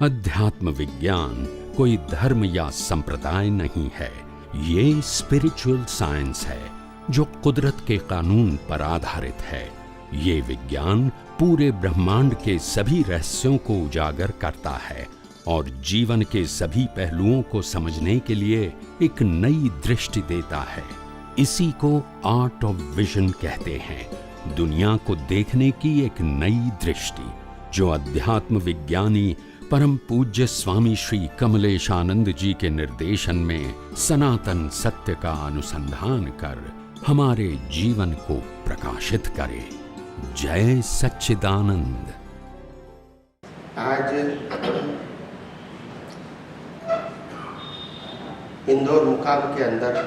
अध्यात्म विज्ञान कोई धर्म या संप्रदाय नहीं है, ये स्पिरिचुअल साइंस है जो कुदरत के कानून पर आधारित है। ये विज्ञान पूरे ब्रह्मांड के सभी रहस्यों को उजागर करता है और जीवन के सभी पहलुओं को समझने के लिए एक नई दृष्टि देता है। इसी को आर्ट ऑफ विजन कहते हैं, दुनिया को देखने की एक नई दृष्टि, जो अध्यात्म विज्ञानी परम पूज्य स्वामी श्री कमलेशानंद जी के निर्देशन में सनातन सत्य का अनुसंधान कर हमारे जीवन को प्रकाशित करे। जय सच्चिदानंद। आज इंदौर मुकाम के अंदर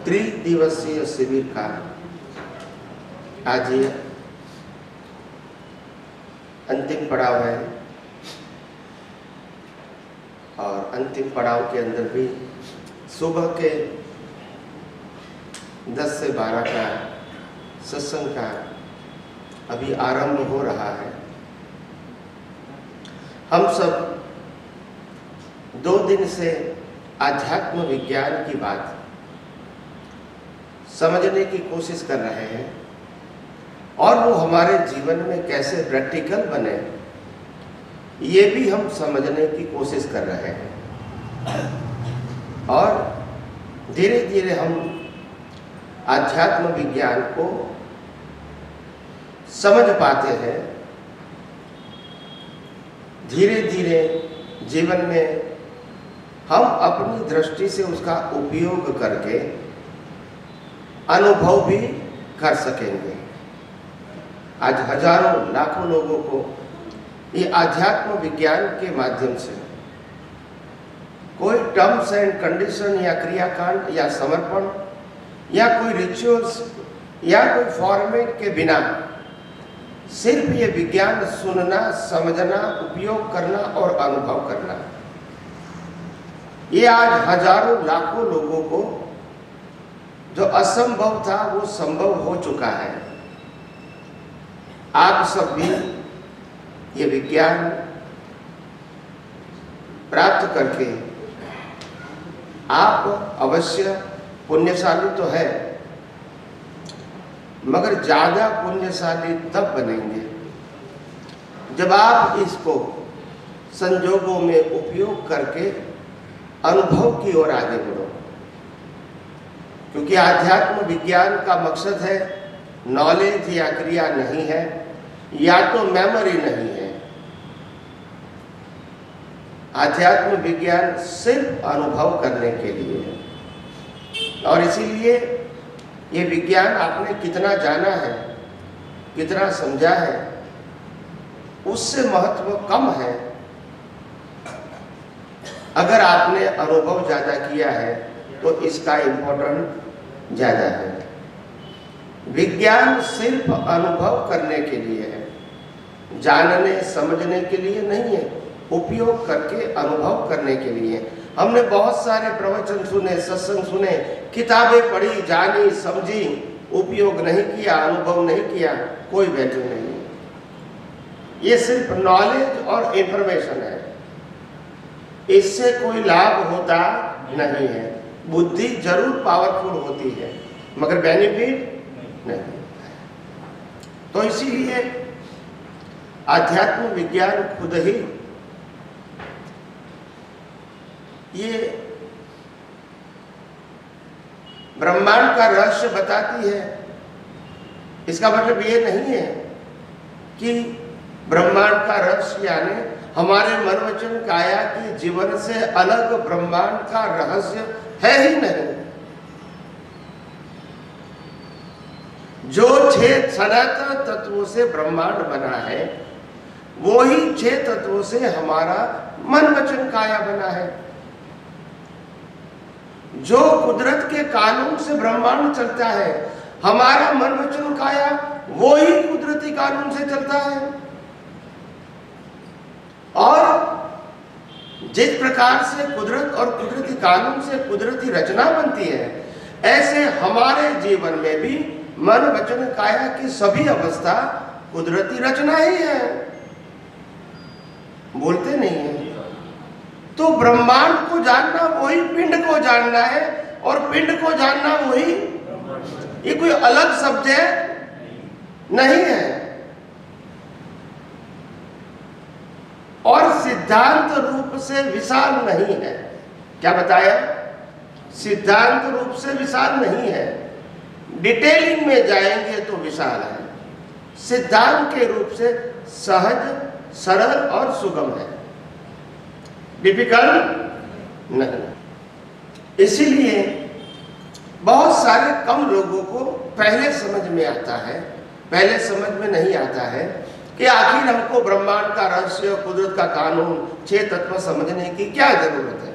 त्रिदिवसीय शिविर का आज ये अंतिम पड़ाव है और अंतिम पड़ाव के अंदर भी सुबह के 10 से 12 का सत्संग का अभी आरंभ हो रहा है। हम सब 2 दिन से आध्यात्म विज्ञान की बात समझने की कोशिश कर रहे हैं और वो हमारे जीवन में कैसे प्रैक्टिकल बने ये भी हम समझने की कोशिश कर रहे हैं। और धीरे धीरे हम आध्यात्म विज्ञान को समझ पाते हैं। धीरे धीरे जीवन में हम अपनी दृष्टि से उसका उपयोग करके अनुभव भी कर सकेंगे। आज हजारों लाखों लोगों को ये आध्यात्म विज्ञान के माध्यम से कोई टर्म्स एंड कंडीशन या क्रियाकांड या समर्पण या कोई रिचुअल्स या कोई फॉर्मेट के बिना सिर्फ ये विज्ञान सुनना, समझना, उपयोग करना और अनुभव करना, ये आज हजारों लाखों लोगों को जो असंभव था वो संभव हो चुका है। आप सब भी ये विज्ञान प्राप्त करके आप अवश्य पुण्यशाली तो है, मगर ज्यादा पुण्यशाली तब बनेंगे जब आप इसको संजोगों में उपयोग करके अनुभव की ओर आगे बढ़ो। क्योंकि आध्यात्म विज्ञान का मकसद है नॉलेज या क्रिया नहीं है, या तो मेमोरी नहीं है। आध्यात्म विज्ञान सिर्फ अनुभव करने के लिए है। और इसीलिए ये विज्ञान आपने कितना जाना है, कितना समझा है, उससे महत्व कम है। अगर आपने अनुभव ज्यादा किया है तो इसका इम्पोर्टेंट ज्यादा है। विज्ञान सिर्फ अनुभव करने के लिए है, जानने समझने के लिए नहीं है, उपयोग करके अनुभव करने के लिए। हमने बहुत सारे प्रवचन सुने, सत्संग सुने, किताबें पढ़ी, जानी, समझी, उपयोग नहीं किया, अनुभव नहीं किया, कोई वैल्यू नहीं। ये सिर्फ नॉलेज और इंफॉर्मेशन है, इससे कोई लाभ होता नहीं है। बुद्धि जरूर पावरफुल होती है मगर बेनिफिट नहीं। तो इसीलिए आध्यात्म विज्ञान खुद ही ये ब्रह्मांड का रहस्य बताती है। इसका मतलब ये नहीं है कि ब्रह्मांड का रहस्य यानी हमारे मन वचन काया की जीवन से अलग ब्रह्मांड का रहस्य है ही नहीं। जो 6 सनातन तत्वों से ब्रह्मांड बना है वो ही 6 तत्वों से हमारा मन वचन काया बना है। जो कुदरत के कानून से ब्रह्मांड चलता है, हमारा मन वचन काया वो ही कुदरती कानून से चलता है। और जिस प्रकार से कुदरत और कुदरती कानून से कुदरती रचना बनती है, ऐसे हमारे जीवन में भी मन वचन काया की सभी अवस्था कुदरती रचना ही है। बोलते नहीं है। तो ब्रह्मांड को जानना वही पिंड को जानना है, और पिंड को जानना वही, ये कोई अलग सब्जेक्ट नहीं है। और सिद्धांत रूप से विशाल नहीं है। क्या बताया? सिद्धांत रूप से विशाल नहीं है, डिटेलिंग में जाएंगे तो विशाल है। सिद्धांत के रूप से सहज, सरल और सुगम है, डिफिकल्ट नहीं। इसीलिए बहुत सारे कम लोगों को पहले समझ में आता है, पहले समझ में नहीं आता है कि आखिर हमको ब्रह्मांड का रहस्य, कुदरत का कानून, 6 तत्व समझने की क्या जरूरत है।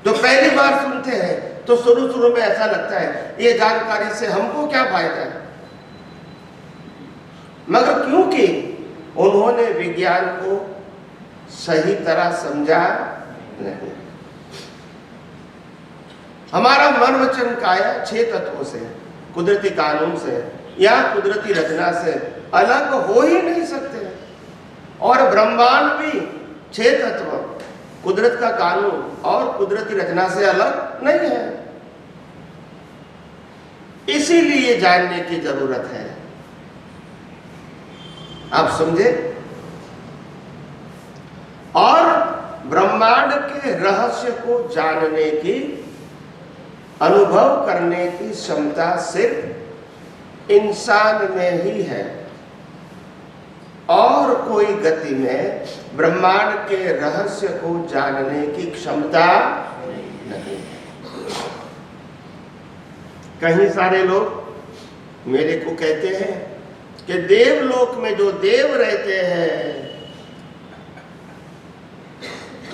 जो पहली बार सुनते हैं तो शुरू में ऐसा लगता है ये जानकारी से हमको क्या फायदा है, मगर क्योंकि उन्होंने विज्ञान को सही तरह समझा नहीं। हमारा मन वचन काया 6 तत्वों से, कुदरती कानून से या कुदरती रचना से अलग हो ही नहीं सकते। और ब्रह्मांड भी 6 तत्व, कुदरत का कानून और कुदरती रचना से अलग नहीं है। इसीलिए जानने की जरूरत है। आप समझे? और ब्रह्मांड के रहस्य को जानने की, अनुभव करने की क्षमता सिर्फ इंसान में ही है, और कोई गति में ब्रह्मांड के रहस्य को जानने की क्षमता नहीं। कहीं सारे लोग मेरे को कहते हैं कि देवलोक में जो देव रहते हैं,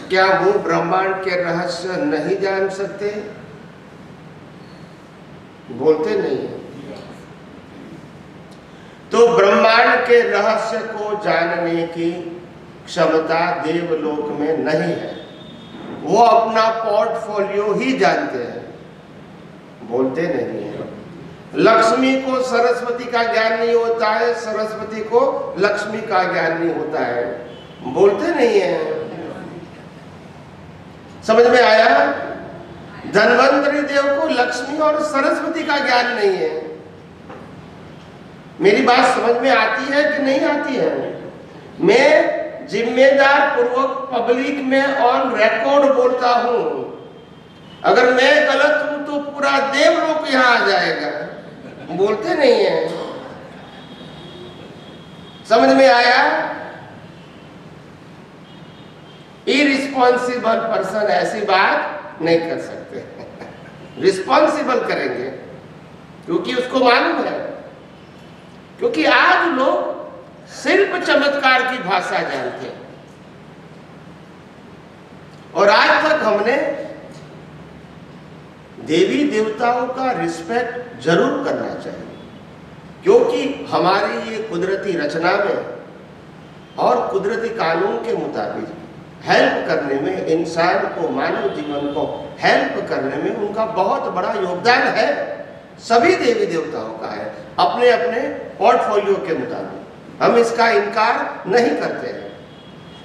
क्या वो ब्रह्मांड के रहस्य नहीं जान सकते? बोलते नहीं है। तो ब्रह्मांड के रहस्य को जानने की क्षमता देवलोक में नहीं है। वो अपना पोर्टफोलियो ही जानते हैं, बोलते नहीं है। लक्ष्मी को सरस्वती का ज्ञान नहीं होता है, सरस्वती को लक्ष्मी का ज्ञान नहीं होता है, बोलते नहीं है। समझ में आया? धन्वंतरी देव को लक्ष्मी और सरस्वती का ज्ञान नहीं है। मेरी बात समझ में आती है कि नहीं आती है? मैं जिम्मेदार पूर्वक पब्लिक में ऑन रिकॉर्ड बोलता हूं। अगर मैं गलत हूं तो पूरा देवलोक यहां आ जाएगा, बोलते नहीं है। समझ में आया? इरिस्पॉन्सिबल पर्सन ऐसी बात नहीं कर सकते। रिस्पॉन्सिबल करेंगे क्योंकि उसको मालूम है। क्योंकि आज लोग सिर्फ चमत्कार की भाषा जानते हैं, और आज तक हमने देवी देवताओं का रिस्पेक्ट जरूर करना चाहिए, क्योंकि हमारी ये कुदरती रचना में और कुदरती कानून के मुताबिक हेल्प करने में, इंसान को, मानव जीवन को हेल्प करने में उनका बहुत बड़ा योगदान है। सभी देवी देवताओं का है, अपने अपने पोर्टफोलियो के मुताबिक। हम इसका इनकार नहीं करते हैं।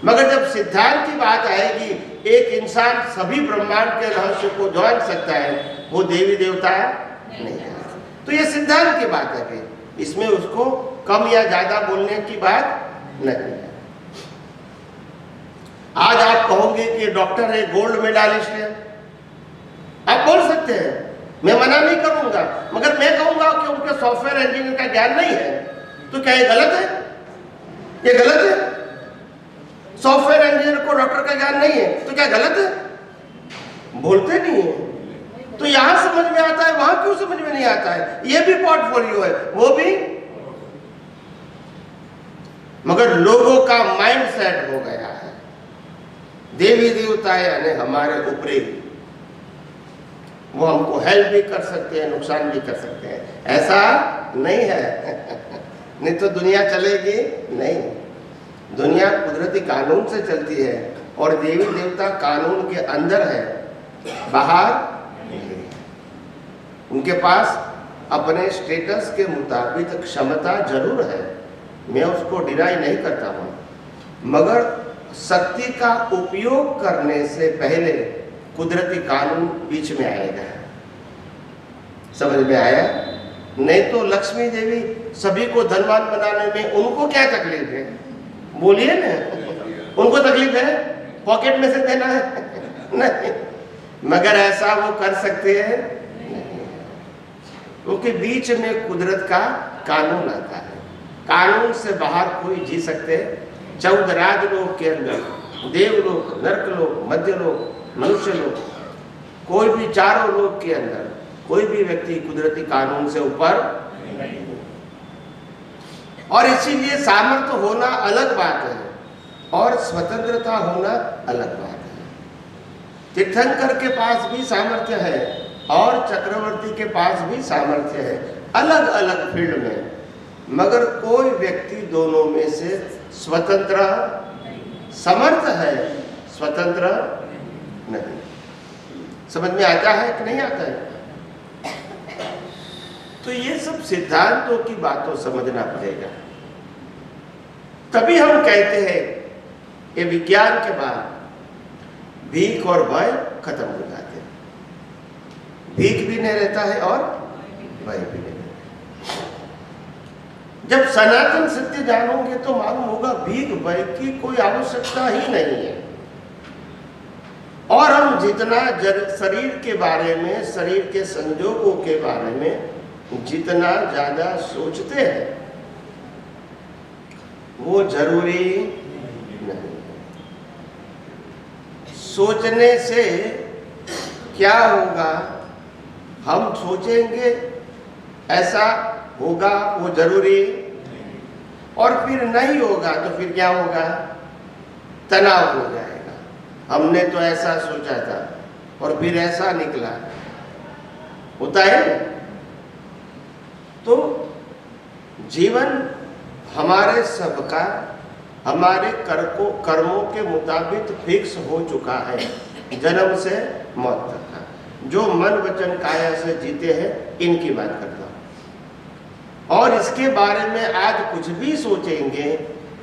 मगर जब सिद्धांत की बात आएगी, एक इंसान सभी ब्रह्मांड के रहस्य को जान सकता है, वो देवी देवता नहीं है। तो ये सिद्धांत की बात है कि इसमें उसको कम या ज्यादा बोलने की बात नहीं है। आज आप कहोगे कि डॉक्टर है, गोल्ड मेडलिस्ट है, आप बोल सकते हैं, मैं मना नहीं करूंगा। मगर मैं कहूंगा कि उनके सॉफ्टवेयर इंजीनियर का ज्ञान नहीं है, तो क्या ये गलत है? ये गलत है? सॉफ्टवेयर इंजीनियर को डॉक्टर का ज्ञान नहीं है तो क्या गलत है? बोलते नहीं है। तो यहां समझ में आता है, वहां क्यों समझ में नहीं आता है? ये भी पोर्टफोलियो है, वो भी। मगर लोगों का माइंड सेट हो गया है देवी देवता यानी हमारे ऊपरी, वो हमको हेल्प भी कर सकते हैं, नुकसान भी कर सकते हैं। ऐसा नहीं है। नहीं तो दुनिया चलेगी नहीं। दुनिया कुदरती कानून से चलती है, और देवी देवता कानून के अंदर है, बाहर नहीं। उनके पास अपने स्टेटस के मुताबिक क्षमता जरूर है, मैं उसको डिनाई नहीं करता हूं, मगर शक्ति का उपयोग करने से पहले कुदरती कानून बीच में आएगा। समझ में आया? नहीं तो लक्ष्मी देवी सभी को धनवान बनाने में उनको क्या तकलीफ है? बोलिए ना, उनको तकलीफ है पॉकेट में से देना है? नहीं, मगर ऐसा वो कर सकते हैं क्योंकि बीच में कुदरत का कानून आता है। कानून से बाहर कोई जी सकते हैं? 14 राजलोक के अंदर देवलोक, नरकलोक, मध्यलोक, मनुष्य लोक, कोई भी चारों लोक के अंदर कोई भी व्यक्ति कुदरती कानून से ऊपर नहीं। और इसीलिए सामर्थ्य होना अलग बात है और स्वतंत्रता होना अलग बात है। तीर्थंकर के पास भी सामर्थ्य है और चक्रवर्ती के पास भी सामर्थ्य है, अलग अलग फील्ड में, मगर कोई व्यक्ति दोनों में से स्वतंत्र समर्थ है, स्वतंत्र नहीं। समझ में आता है कि नहीं आता है? तो ये सब सिद्धांतों की बातों समझना पड़ेगा, तभी हम कहते हैं ये विज्ञान के बाद भीख और भय खत्म हो जाते हैं। भीख भी नहीं रहता है और भय भी नहीं रहता। जब सनातन सत्य जानोगे तो मालूम होगा भीख भय की कोई आवश्यकता ही नहीं है। और हम जितना शरीर के बारे में, शरीर के संजोगों के बारे में जितना ज्यादा सोचते हैं वो जरूरी नहीं। सोचने से क्या होगा? हम सोचेंगे ऐसा होगा वो जरूरी, और फिर नहीं होगा तो फिर क्या होगा? तनाव हो जाएगा। हमने तो ऐसा सोचा था और फिर ऐसा निकला, होता है। तो जीवन हमारे सबका हमारे कर्मों के मुताबिक फिक्स हो चुका है, जन्म से मौत तक का। जो मन वचन काया से जीते हैं इनकी बात करता हूं। और इसके बारे में आज कुछ भी सोचेंगे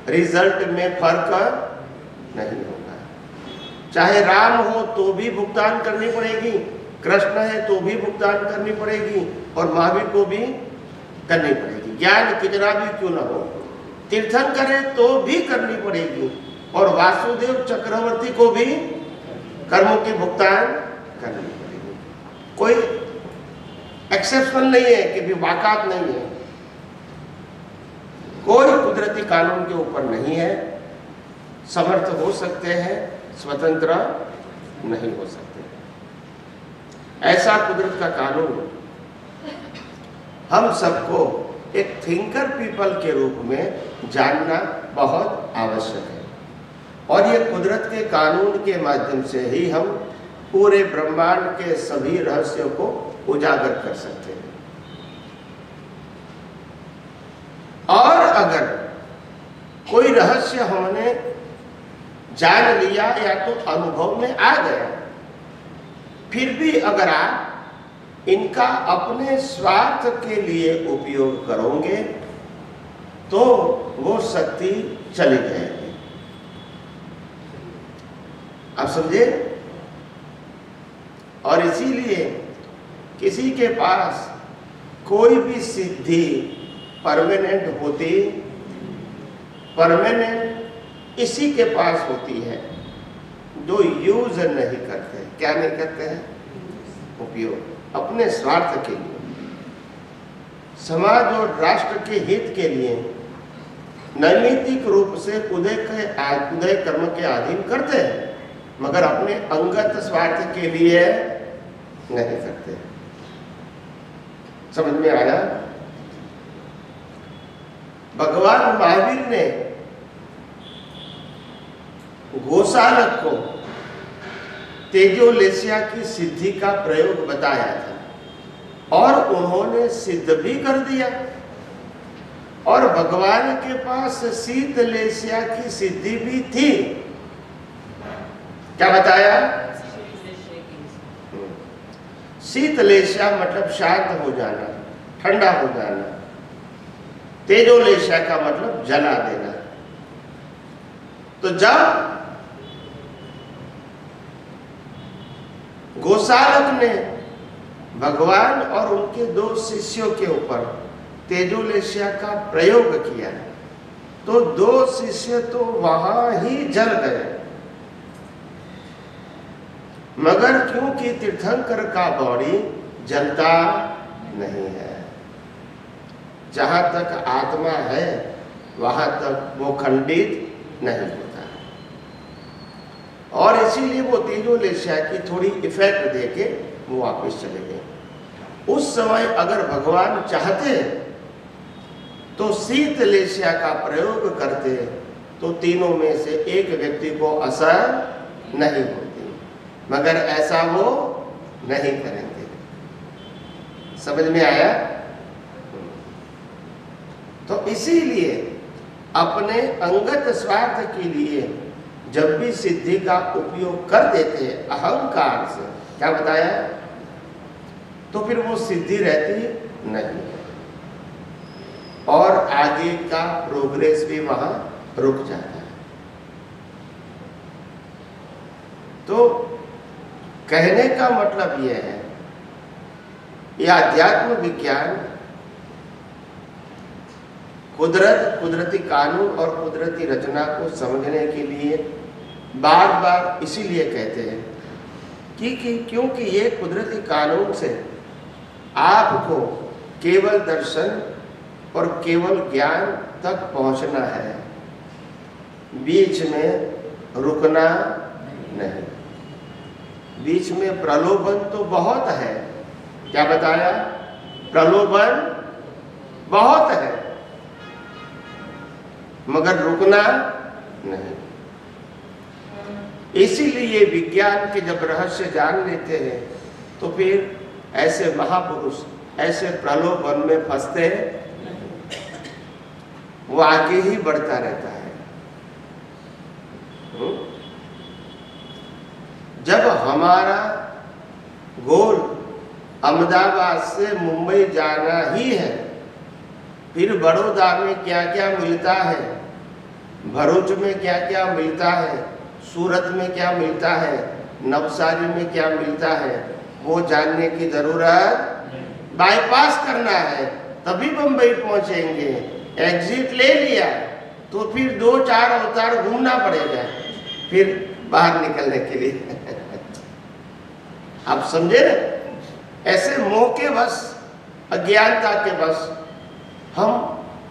रिजल्ट में फर्क नहीं होगा। चाहे राम हो तो भी भुगतान करनी पड़ेगी, कृष्ण है तो भी भुगतान करनी पड़ेगी, और महावीर को भी करनी पड़ेगी। ज्ञान कितना भी क्यों ना हो, तीर्थंकर है तो भी करनी पड़ेगी, और वासुदेव चक्रवर्ती को भी कर्मों की भुगतान करनी पड़ेगी। कोई एक्सेप्शन नहीं है कि भी वाकात नहीं है। कोई कुदरती कानून के ऊपर नहीं है। समर्थ हो सकते हैं, स्वतंत्र नहीं हो सकते। ऐसा कुदरत का कानून हम सबको एक थिंकर पीपल के रूप में जानना बहुत आवश्यक है। और ये कुदरत के कानून के माध्यम से ही हम पूरे ब्रह्मांड के सभी रहस्यों को उजागर कर सकते हैं। और अगर कोई रहस्य हमने जान लिया या तो अनुभव में आ गया, फिर भी अगर आप इनका अपने स्वार्थ के लिए उपयोग करोगे तो वो शक्ति चली जाएगी। आप समझे? और इसीलिए किसी के पास कोई भी सिद्धि परमानेंट होती, परमानेंट इसी के पास होती है जो यूज नहीं करते। क्या नहीं करते हैं? उपयोग अपने स्वार्थ के लिए, समाज और राष्ट्र के हित के लिए नैमित्तिक रूप से उदय कर्म के अधीन करते हैं, मगर अपने अंगत स्वार्थ के लिए नहीं करते। समझ में आया? भगवान महावीर ने गोसालक को तेजोलेशिया की सिद्धि का प्रयोग बताया था और उन्होंने सिद्ध भी कर दिया। और भगवान के पास शीतलेशिया की सिद्धि भी थी। क्या बताया? शीतलेशिया मतलब शांत हो जाना, ठंडा हो जाना। तेजोलेशिया का मतलब जला देना। तो जब गोसालक ने भगवान और उनके 2 शिष्यों के ऊपर तेजोलेशिया का प्रयोग किया, तो 2 शिष्य तो वहां ही जल गए। मगर क्योंकि तीर्थंकर का बॉडी जलता नहीं है, जहां तक आत्मा है वहां तक वो खंडित नहीं होता, और इसीलिए वो तेजोलेशिया की थोड़ी इफेक्ट देके वो वापस चले गए। उस समय अगर भगवान चाहते तो शीतलेशिया का प्रयोग करते तो तीनों में से एक व्यक्ति को असर नहीं होती, मगर ऐसा वो नहीं करेंगे। समझ में आया? तो इसीलिए अपने अंगत स्वार्थ के लिए जब भी सिद्धि का उपयोग कर देते हैं अहंकार से, क्या बताया, तो फिर वो सिद्धि रहती नहीं है और आगे का प्रोग्रेस भी वहां रुक जाता है। तो कहने का मतलब यह है, यह अध्यात्म विज्ञान कुदरती कानून और कुदरती रचना को समझने के लिए बार बार इसीलिए कहते हैं कि क्योंकि ये कुदरती कानून से आपको केवल दर्शन और केवल ज्ञान तक पहुंचना है, बीच में रुकना नहीं। बीच में प्रलोभन तो बहुत है, क्या बताया, प्रलोभन बहुत है, मगर रुकना नहीं। इसीलिए विज्ञान के जब रहस्य जान लेते हैं तो फिर ऐसे महापुरुष ऐसे प्रलोभन में फंसते, वो आगे ही बढ़ता रहता है। जब हमारा गोल अहमदाबाद से मुंबई जाना ही है, फिर बड़ौदा में क्या क्या मिलता है, भरूच में क्या क्या मिलता है, सूरत में क्या मिलता है, नवसारी में क्या मिलता है, वो जानने की जरूरत, बाईपास करना है तभी बंबई पहुंचेंगे। एग्जिट ले लिया तो फिर 2-4 अवतार घूमना पड़ेगा फिर बाहर निकलने के लिए। आप समझे ना? ऐसे मोह के बस, अज्ञानता के बस हम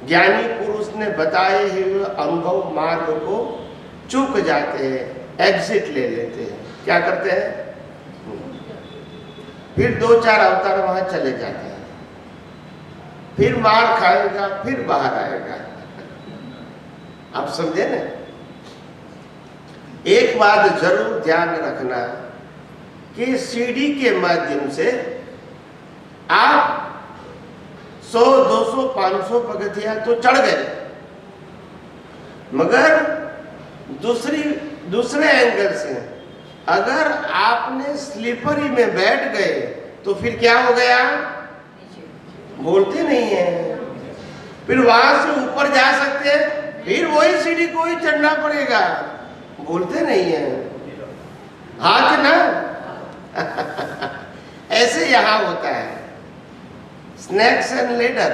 ज्ञानी पुरुष ने बताए हुए अनुभव मार्ग को चूक जाते हैं, एग्जिट ले लेते हैं। क्या करते हैं? फिर 2-4 अवतार वहां चले जाते हैं, फिर मार खाएगा, फिर बाहर आएगा। आप समझे ना? एक बात जरूर ध्यान रखना कि सीढ़ी के माध्यम से आप 100, 200, 500 पगथियां तो चढ़ गए, मगर दूसरे एंगल से अगर आपने स्लीपरी में बैठ गए तो फिर क्या हो गया? बोलते नहीं है। फिर वहां से ऊपर जा सकते हैं, फिर वही सीढ़ी को ही चढ़ना पड़ेगा, बोलते नहीं है। हाँ कि ना? ऐसे यहां होता है, स्नैक्स एंड लेडर,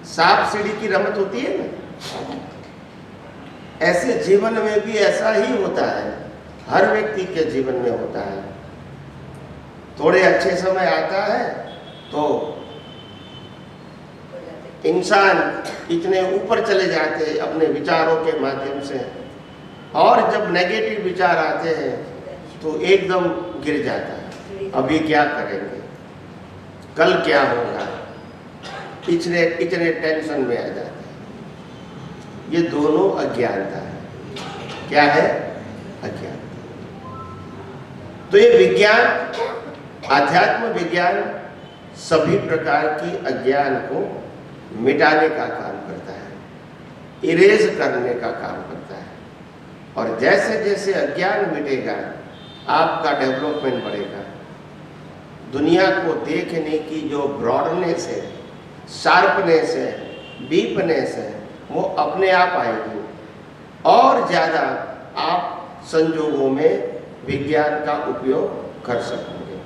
सांप सीढ़ी की रमत होती है ना, ऐसे जीवन में भी ऐसा ही होता है, हर व्यक्ति के जीवन में होता है। थोड़े अच्छे समय आता है तो इंसान इतने ऊपर चले जाते हैं अपने विचारों के माध्यम से, और जब नेगेटिव विचार आते हैं तो एकदम गिर जाता है। अभी क्या करेंगे, कल क्या होगा, इतने टेंशन में आ जाते हैं। ये दोनों अज्ञानता है। क्या है? अज्ञान। तो ये विज्ञान, आध्यात्म विज्ञान सभी प्रकार की अज्ञान को मिटाने का काम करता है, इरेज करने का काम करता है। और जैसे जैसे अज्ञान मिटेगा आपका डेवलपमेंट बढ़ेगा। दुनिया को देखने की जो ब्रॉडनेस है, शार्पनेस है, डीपनेस है, वो अपने आप आएगी। और ज़्यादा आप संजोगों में विज्ञान का उपयोग कर सकोगे।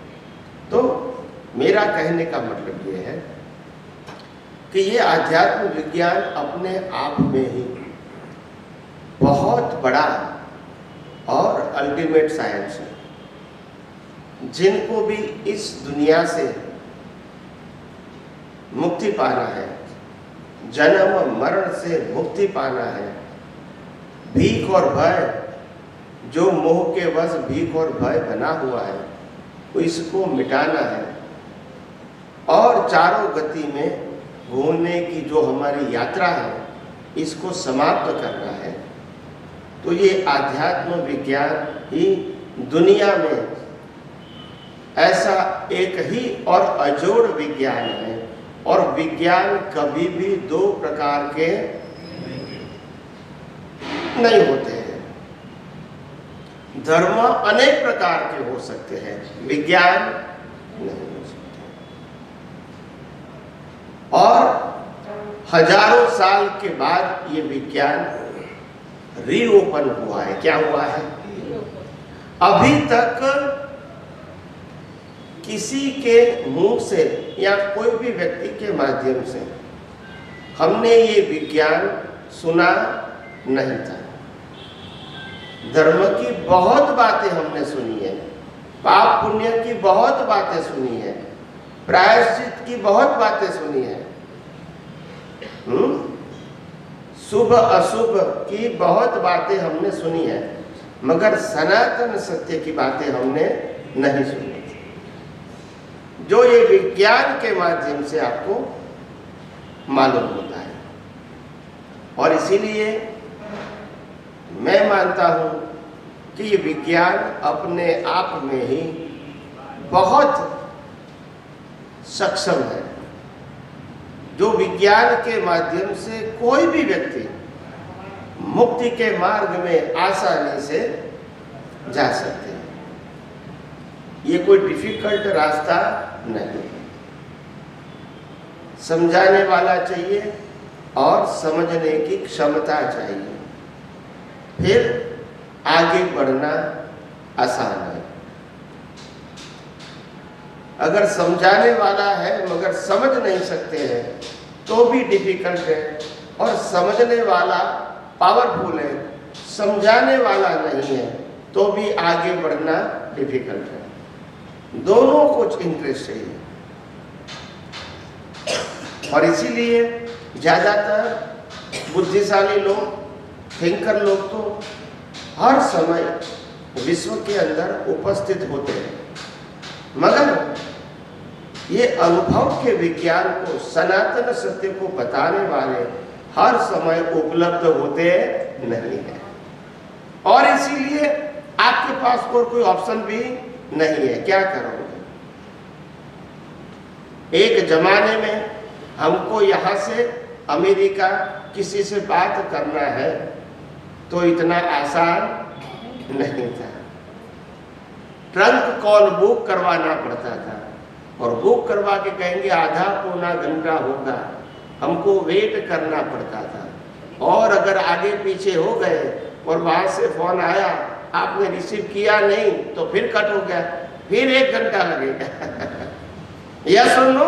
तो मेरा कहने का मतलब ये है कि ये आध्यात्म विज्ञान अपने आप में ही बहुत बड़ा और अल्टीमेट साइंस है। जिनको भी इस दुनिया से मुक्ति पाना है, जन्म मरण से मुक्ति पाना है, भीख और भय, जो मोह के वश भीख और भय बना हुआ है, तो इसको मिटाना है और चारों गति में घूमने की जो हमारी यात्रा है इसको समाप्त करना है। तो ये आध्यात्म विज्ञान ही दुनिया में ऐसा एक ही और अजोड़ विज्ञान है। और विज्ञान कभी भी दो प्रकार के नहीं होते हैं। धर्म अनेक प्रकार के हो सकते हैं, विज्ञान नहीं हो सकते। और हजारों साल के बाद ये विज्ञान रीओपन हुआ है। क्या हुआ है? अभी तक किसी के मुंह से या कोई भी व्यक्ति के माध्यम से हमने ये विज्ञान सुना नहीं था। धर्म की बहुत बातें हमने सुनी है, पाप पुण्य की बहुत बातें सुनी है, प्रायश्चित की बहुत बातें सुनी है, शुभ अशुभ की बहुत बातें हमने सुनी है, मगर सनातन सत्य की बातें हमने नहीं सुनी, जो ये विज्ञान के माध्यम से आपको मालूम होता है। और इसीलिए मैं मानता हूं कि ये विज्ञान अपने आप में ही बहुत सक्षम है। जो विज्ञान के माध्यम से कोई भी व्यक्ति मुक्ति के मार्ग में आसानी से जा सकते हैं। ये कोई डिफिकल्ट रास्ता नहीं, समझाने वाला चाहिए और समझने की क्षमता चाहिए, फिर आगे बढ़ना आसान है। अगर समझाने वाला है मगर समझ नहीं सकते हैं तो भी डिफिकल्ट है, और समझने वाला पावरफुल है, समझाने वाला नहीं है तो भी आगे बढ़ना डिफिकल्ट है। दोनों कुछ इंटरेस्ट चाहिए। और इसीलिए ज्यादातर बुद्धिशाली लोग, थिंकर लोग तो हर समय विश्व के अंदर उपस्थित होते हैं, मगर ये अनुभव के विज्ञान को, सनातन सत्य को बताने वाले हर समय उपलब्ध होते नहीं है। और इसीलिए आपके पास कोई ऑप्शन भी नहीं है। क्या करोगे? एक जमाने में हमको यहाँ से अमेरिका किसी से बात करना है तो इतना आसान नहीं था। ट्रंक कॉल बुक करवाना पड़ता था, और बुक करवा के कहेंगे आधा पौना घंटा होगा, हमको वेट करना पड़ता था। और अगर आगे पीछे हो गए और वहां से फोन आया, आपने रिसीव किया नहीं तो फिर कट हो गया, फिर 1 घंटा लगेगा। या सुन लो,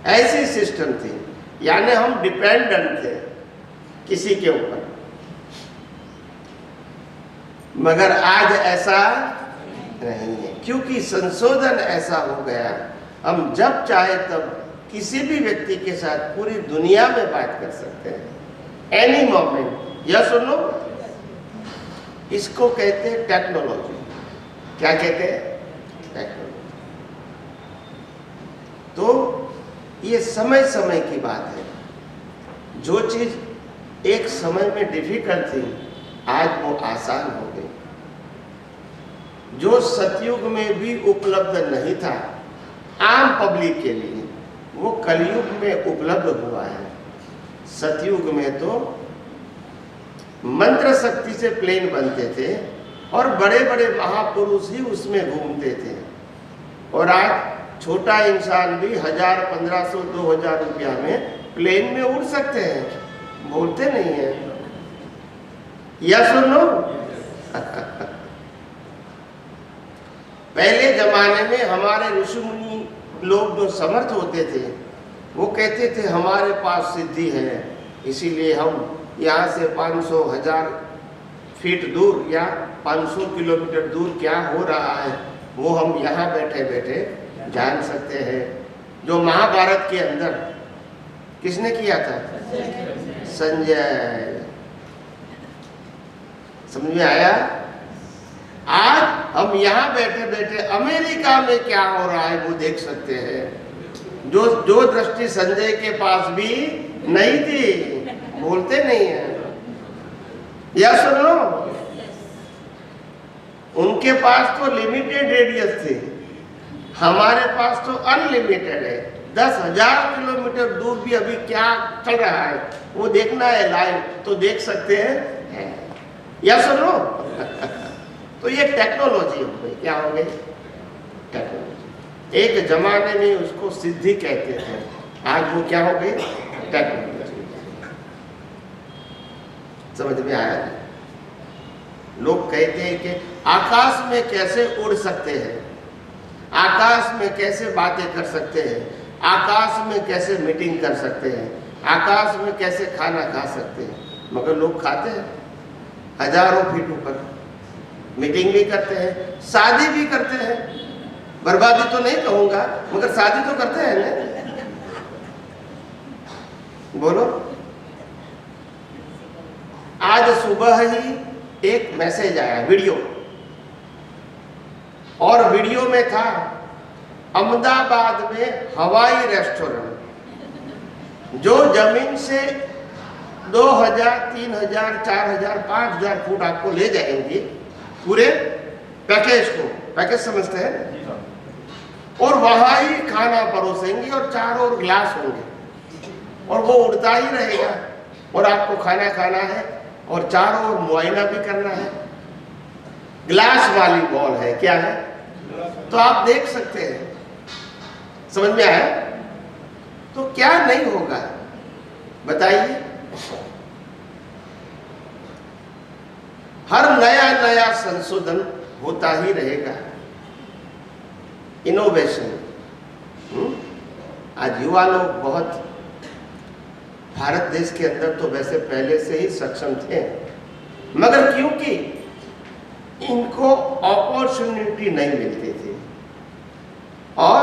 ऐसी सिस्टम थी, यानी हम डिपेंडेंट थे किसी के ऊपर। मगर आज ऐसा नहीं है, क्योंकि संशोधन ऐसा हो गया, हम जब चाहे तब किसी भी व्यक्ति के साथ पूरी दुनिया में बात कर सकते हैं, एनी मोमेंट। यह सुनो, इसको कहते हैं टेक्नोलॉजी। क्या कहते हैं? टेक्नोलॉजी। तो ये समय समय की बात है। जो चीज एक समय में डिफिकल्ट थी, आज वो आसान हो गई। जो सतयुग में भी उपलब्ध नहीं था आम पब्लिक के लिए, वो कलयुग में उपलब्ध हुआ है। सतयुग में तो मंत्र शक्ति से प्लेन बनते थे और बड़े बड़े महापुरुष ही उसमें घूमते थे, और आज छोटा इंसान भी 1000, 1500, 2000 रुपया में प्लेन में उड़ सकते हैं। बोलते नहीं है, या सुनो। पहले जमाने में हमारे ऋषि मुनि लोग जो समर्थ होते थे वो कहते थे हमारे पास सिद्धि है, इसीलिए हम यहाँ से 500,000 फीट दूर या 500 किलोमीटर दूर क्या हो रहा है वो हम यहाँ बैठे बैठे जान सकते हैं। जो महाभारत के अंदर किसने किया था? संजय। समझ में आया? आज हम यहाँ बैठे बैठे अमेरिका में क्या हो रहा है वो देख सकते हैं, जो दृष्टि संजय के पास भी नहीं थी। बोलते नहीं है या सुनो, उनके पास तो लिमिटेड रेडियस थे, हमारे पास तो अनलिमिटेड है। 10,000 किलोमीटर दूर भी अभी क्या चल रहा है वो देखना है लाइव तो देख सकते हैं या सुनो। तो ये टेक्नोलॉजी हो गई। क्या हो गई? टेक्नोलॉजी। एक जमाने में उसको सिद्धि कहते थे, आज वो क्या हो गई? टेक्नोलॉजी। समझ में आया? लोग कहते हैं कि आकाश में कैसे उड़ सकते हैं, आकाश में कैसे बातें कर सकते हैं, आकाश में कैसे मीटिंग कर सकते हैं, आकाश में कैसे खाना खा सकते हैं, मगर लोग खाते हैं हजारों फीट ऊपर, मीटिंग भी करते हैं, शादी भी करते हैं। बर्बादी तो नहीं कहूंगा मगर शादी तो करते हैं ना। बोलो, आज सुबह ही एक मैसेज आया वीडियो, और वीडियो में था अहमदाबाद में हवाई रेस्टोरेंट जो जमीन से 2,000, 3,000, 4,000, 5,000 फुट आपको ले जाएंगे पूरे पैकेज को। पैकेज समझते हैं? और वहां ही खाना परोसेंगे और चारों ओर ग्लास होंगे और वो उड़ता ही रहेगा और आपको खाना खाना है और चारों ओर मुआयना भी करना है। ग्लास वाली बॉल है, क्या है? तो आप देख सकते हैं। समझ में आया? तो क्या नहीं होगा बताइए? हर नया नया संशोधन होता ही रहेगा, इनोवेशन। आज युवा लोग बहुत, भारत देश के अंदर तो वैसे पहले से ही सक्षम थे, मगर क्योंकि इनको अपॉर्चुनिटी नहीं मिलती थी और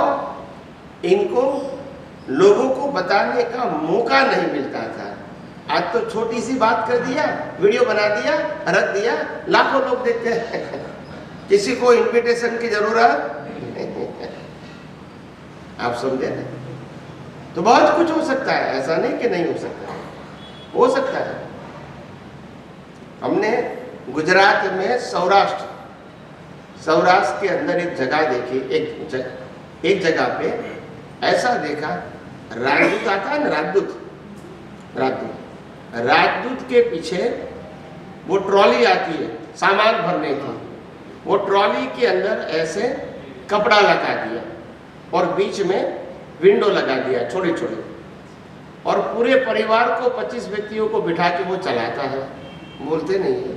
इनको लोगों को बताने का मौका नहीं मिलता था। आज तो छोटी सी बात कर दिया, वीडियो बना दिया, रख दिया, लाखों लोग देखते हैं। किसी को इनविटेशन की जरूरत आप समझे ना? तो बहुत कुछ हो सकता है, ऐसा नहीं कि नहीं हो सकता, हो सकता है। हमने गुजरात में सौराष्ट्र के अंदर एक जगह देखी, एक जगह पे ऐसा देखा, राजदूत आता है ना, राजदूत के पीछे वो ट्रॉली आती है सामान भरने की, वो ट्रॉली के अंदर ऐसे कपड़ा लगा दिया और बीच में विंडो लगा दिया छोटे छोटे, और पूरे परिवार को 25 व्यक्तियों को बिठा के वो चलाता है। बोलते नहीं है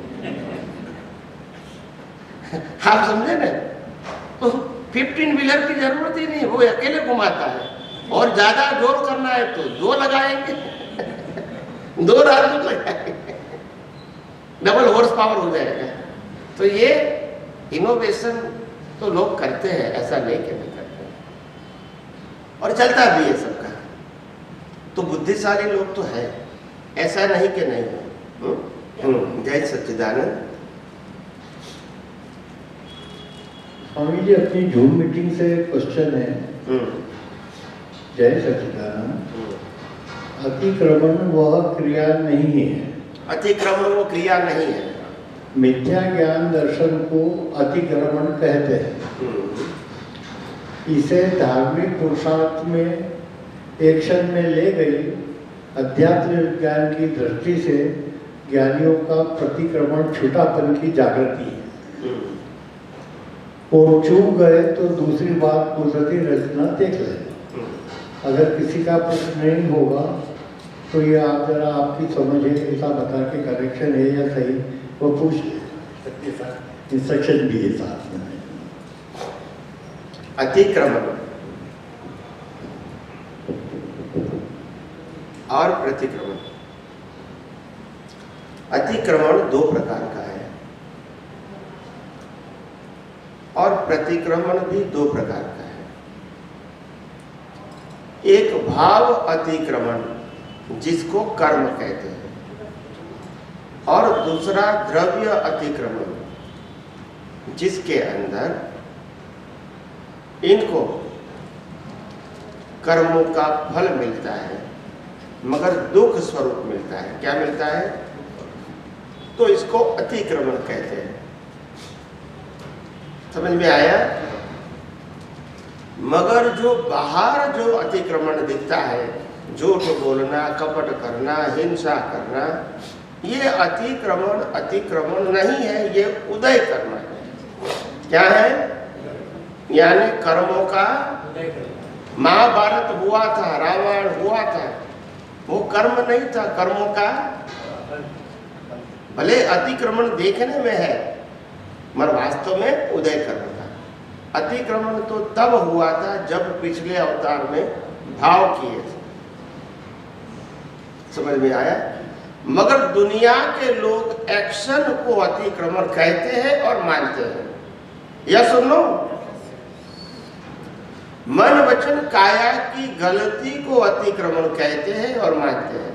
आप समझे ना? तो 15 व्हीलर की जरूरत ही नहीं, वो अकेले घुमाता है। और ज्यादा जोर करना है तो 2 लगाएंगे 2 राजदूत लगाएंगे, डबल हॉर्स पावर हो जाएगा। तो ये इनोवेशन तो लोग करते हैं, ऐसा नहीं कि नहीं करते, और चलता भी है सबका। तो बुद्धिशाली लोग तो है, ऐसा नहीं कि नहीं है। जय सच्चिदानंद। स्वामी जी, अपनी जूम मीटिंग से क्वेश्चन है। जय सच्चिदानंद। अतिक्रमण वह क्रिया नहीं है। अतिक्रमण वो क्रिया नहीं है। मिथ्या ज्ञान दर्शन को अतिक्रमण कहते हैं। इसे धार्मिक पुरुषार्थ में एक्शन में ले गई अध्यात्म विज्ञान की दृष्टि से ज्ञानियों का प्रतिक्रमण छूटापन की जागृति है। और चूक गए तो दूसरी बात कुदरती रचना देख लें। अगर किसी का प्रश्न नहीं होगा तो ये आप जरा आपकी समझ है, ऐसा बता के करेक्शन है या सही वो पूछ लें। इंस्ट्रक्शन भी है साथ में। अतिक्रमण और प्रतिक्रमण। अतिक्रमण दो प्रकार का है और प्रतिक्रमण भी दो प्रकार का है। एक भाव अतिक्रमण जिसको कर्म कहते हैं, और दूसरा द्रव्य अतिक्रमण जिसके अंदर इनको कर्मों का फल मिलता है मगर दुख स्वरूप मिलता है। क्या मिलता है? तो इसको अतिक्रमण कहते हैं। समझ में आया? मगर जो बाहर जो अतिक्रमण दिखता है, झूठ बोलना, कपट करना, हिंसा करना, ये अतिक्रमण नहीं है, ये उदय करना है। क्या है? यानी कर्मों का महाभारत हुआ था, रामायण हुआ था, वो कर्म नहीं था, कर्मों का भले अतिक्रमण देखने में है मगर वास्तव में उदय करना था। अतिक्रमण तो तब हुआ था जब पिछले अवतार में भाव किए थे। समझ में आया? मगर दुनिया के लोग एक्शन को अतिक्रमण कहते हैं और मानते हैं। या सुनो, मन वचन काया की गलती को अतिक्रमण कहते हैं और मानते हैं,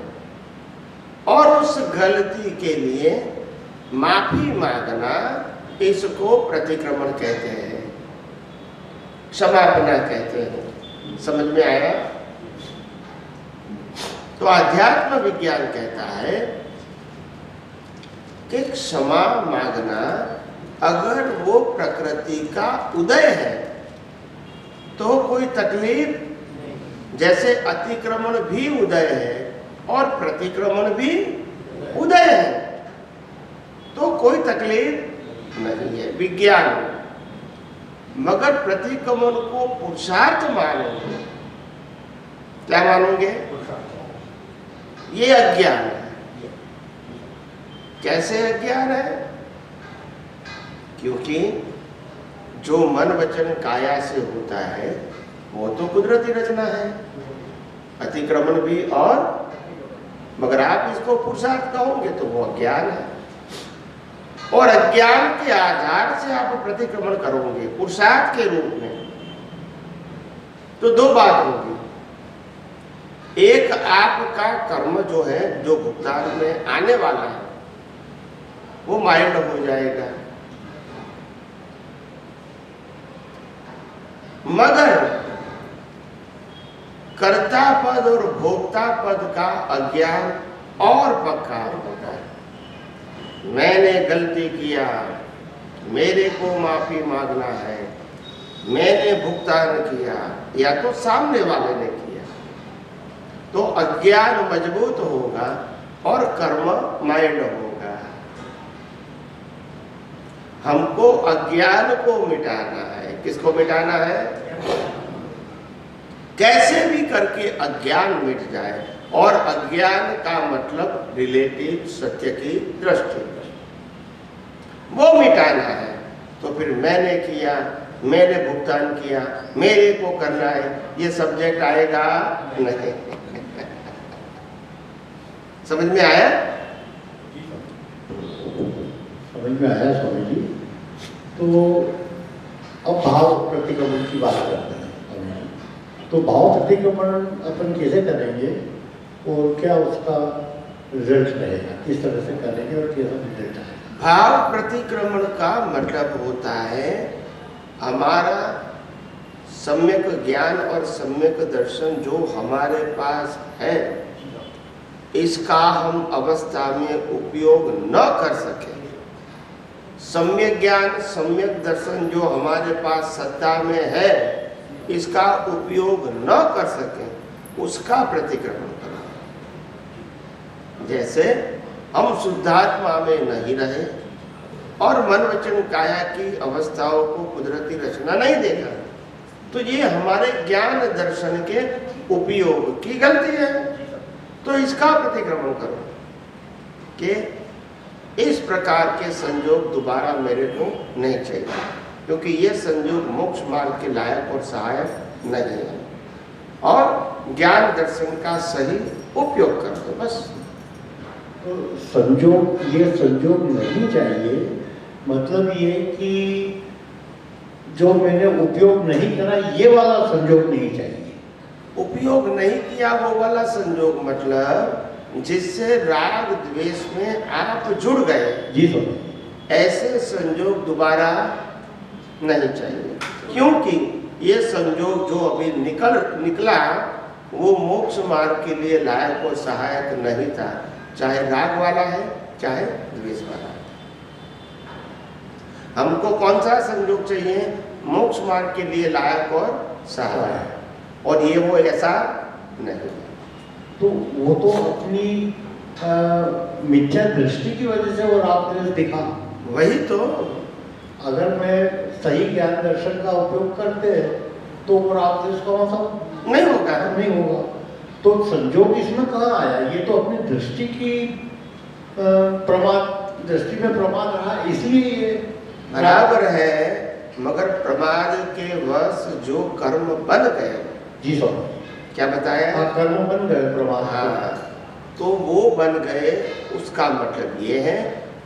और उस गलती के लिए माफी मांगना इसको प्रतिक्रमण कहते हैं, क्षमापना कहते हैं। समझ में आया? तो अध्यात्म विज्ञान कहता है कि क्षमा मांगना अगर वो प्रकृति का उदय है तो कोई तकलीफ, जैसे अतिक्रमण भी उदय है और प्रतिक्रमण भी उदय है, तो कोई तकलीफ नहीं है विज्ञान। मगर प्रतिक्रमण को पुरुषार्थ मानोगे, क्या मानोगे? ये अज्ञान है। कैसे अज्ञान है? क्योंकि जो मन वचन काया से होता है वो तो कुदरती रचना है, अतिक्रमण भी, और मगर आप इसको पुरुषार्थ कहोगे तो वो अज्ञान है। और अज्ञान के आधार से आप प्रतिक्रमण करोगे पुरुषार्थ के रूप में, तो दो बात होगी। एक, आपका कर्म जो है, जो भुगतान में आने वाला है, वो माइल्ड हो जाएगा। मगर कर्ता पद और भोक्ता पद का अज्ञान और पक्का होता है। मैंने गलती किया, मेरे को माफी मांगना है, मैंने भुगतान किया, या तो सामने वाले ने किया, तो अज्ञान मजबूत होगा और कर्म माइंड होगा। हमको अज्ञान को मिटाना है। किसको मिटाना है? कैसे भी करके अज्ञान मिट जाए, और अज्ञान का मतलब रिलेटिव सत्य की दृष्टि, वो मिटाना है। तो फिर मैंने किया, मैंने भुगतान किया, मेरे को करना है, ये सब्जेक्ट आएगा नहीं। समझ में आया? समझ में आया स्वामी जी। तो अब भाव प्रतिक्रमण की बात करते हैं। तो भाव प्रतिक्रमण अपन कैसे करेंगे और क्या उसका रिजल्ट रहेगा, किस तरह से करेंगे और कैसा रिजल्ट आएगा? भाव प्रतिक्रमण का मतलब होता है हमारा सम्यक ज्ञान और सम्यक दर्शन जो हमारे पास है, इसका हम अवस्था में उपयोग न कर सके। सम्यक ज्ञान, सम्यक दर्शन जो हमारे पास सत्ता में है, इसका उपयोग न कर सके, उसका प्रतिक्रमण करो। जैसे हम शुद्धात्मा में नहीं रहे और मन वचन काया की अवस्थाओं को कुदरती रचना नहीं देखा, तो ये हमारे ज्ञान दर्शन के उपयोग की गलती है। तो इसका प्रतिक्रमण करो कि इस प्रकार के संयोग दोबारा मेरे को नहीं चाहिए। क्योंकि ये संयोग मोक्ष मार्ग के लायक और सहायक नहीं है। और ज्ञान दर्शन का सही उपयोग कर दो बस। तो संयोग, ये संयोग नहीं चाहिए, मतलब ये कि जो मैंने उपयोग नहीं करा ये वाला संयोग नहीं चाहिए। उपयोग नहीं किया वो वाला संयोग मतलब जिससे राग द्वेष में आप जुड़ गए, जी सर, ऐसे संयोग दोबारा नहीं चाहिए। क्योंकि ये संयोग जो अभी निकला वो मोक्ष मार्ग के लिए लायक और सहायक नहीं था, चाहे राग वाला है चाहे द्वेष वाला है। हमको कौन सा संयोग चाहिए? मोक्ष मार्ग के लिए लायक और सहायक, और ये वो ऐसा नहीं। तो वो तो अपनी मिथ्या दृष्टि की वजह से वो राग द्वेष दिखा। वही तो, अगर मैं सही ज्ञान दर्शन का उपयोग करते तो वो राग द्वेष का मौसम नहीं होगा, नहीं होगा। तो संयोग इसमें कहाँ आया? ये तो अपनी दृष्टि की दृष्टि में प्रमाद रहा, इसलिए ये बराबर है। मगर प्रमाद के वश जो कर्म बन गए, जी सर, क्या बताया? कर्म बन गए प्रमाद। हाँ, तो वो बन गए, उसका मतलब ये है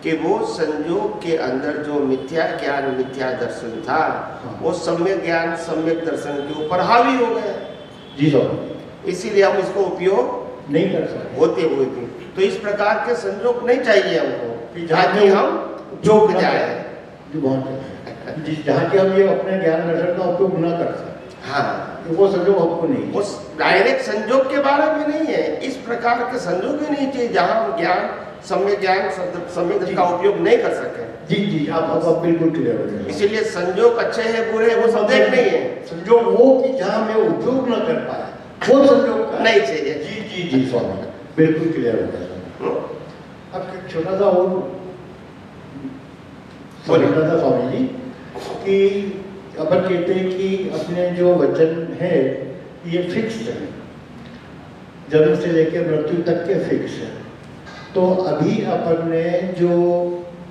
कि वो संयोग के अंदर जो मिथ्या ज्ञान मिथ्या दर्शन था, वो सम्यक ज्ञान सम्यक दर्शन के ऊपर हावी हो गया। जी सर, इसीलिए हम इसको उपयोग नहीं कर सकते होते हुए भी। तो इस प्रकार के संयोग नहीं चाहिए हमको, जहाँ ताकि हम झुक जाए। जहाँ की हम ये अपने ज्ञान दर्शन का उपयोग न कर सकते। हाँ, वो संयोग हमको नहीं, उस डायरेक्ट संयोग के बारे में नहीं है, इस प्रकार के संयोग ही नहीं चाहिए जहाँ हम ज्ञान सम्यक का उपयोग नहीं कर सके। जी जी, आप बिल्कुल क्लियर हो गए। इसीलिए संयोग अच्छे हैं बुरे वो संदेह नहीं है। संयोग वो कि जहाँ मैं उपयोग न कर पाया वो संयोग नहीं चाहिए। जी जी जी स्वामी, बिल्कुल क्लियर हो गया। अब छोटा सा और स्वामी जी कि अपन कहते हैं कि अपने जो वचन है ये फिक्स्ड है, जन्म से लेकर मृत्यु तक के फिक्स है। तो अभी अपन ने जो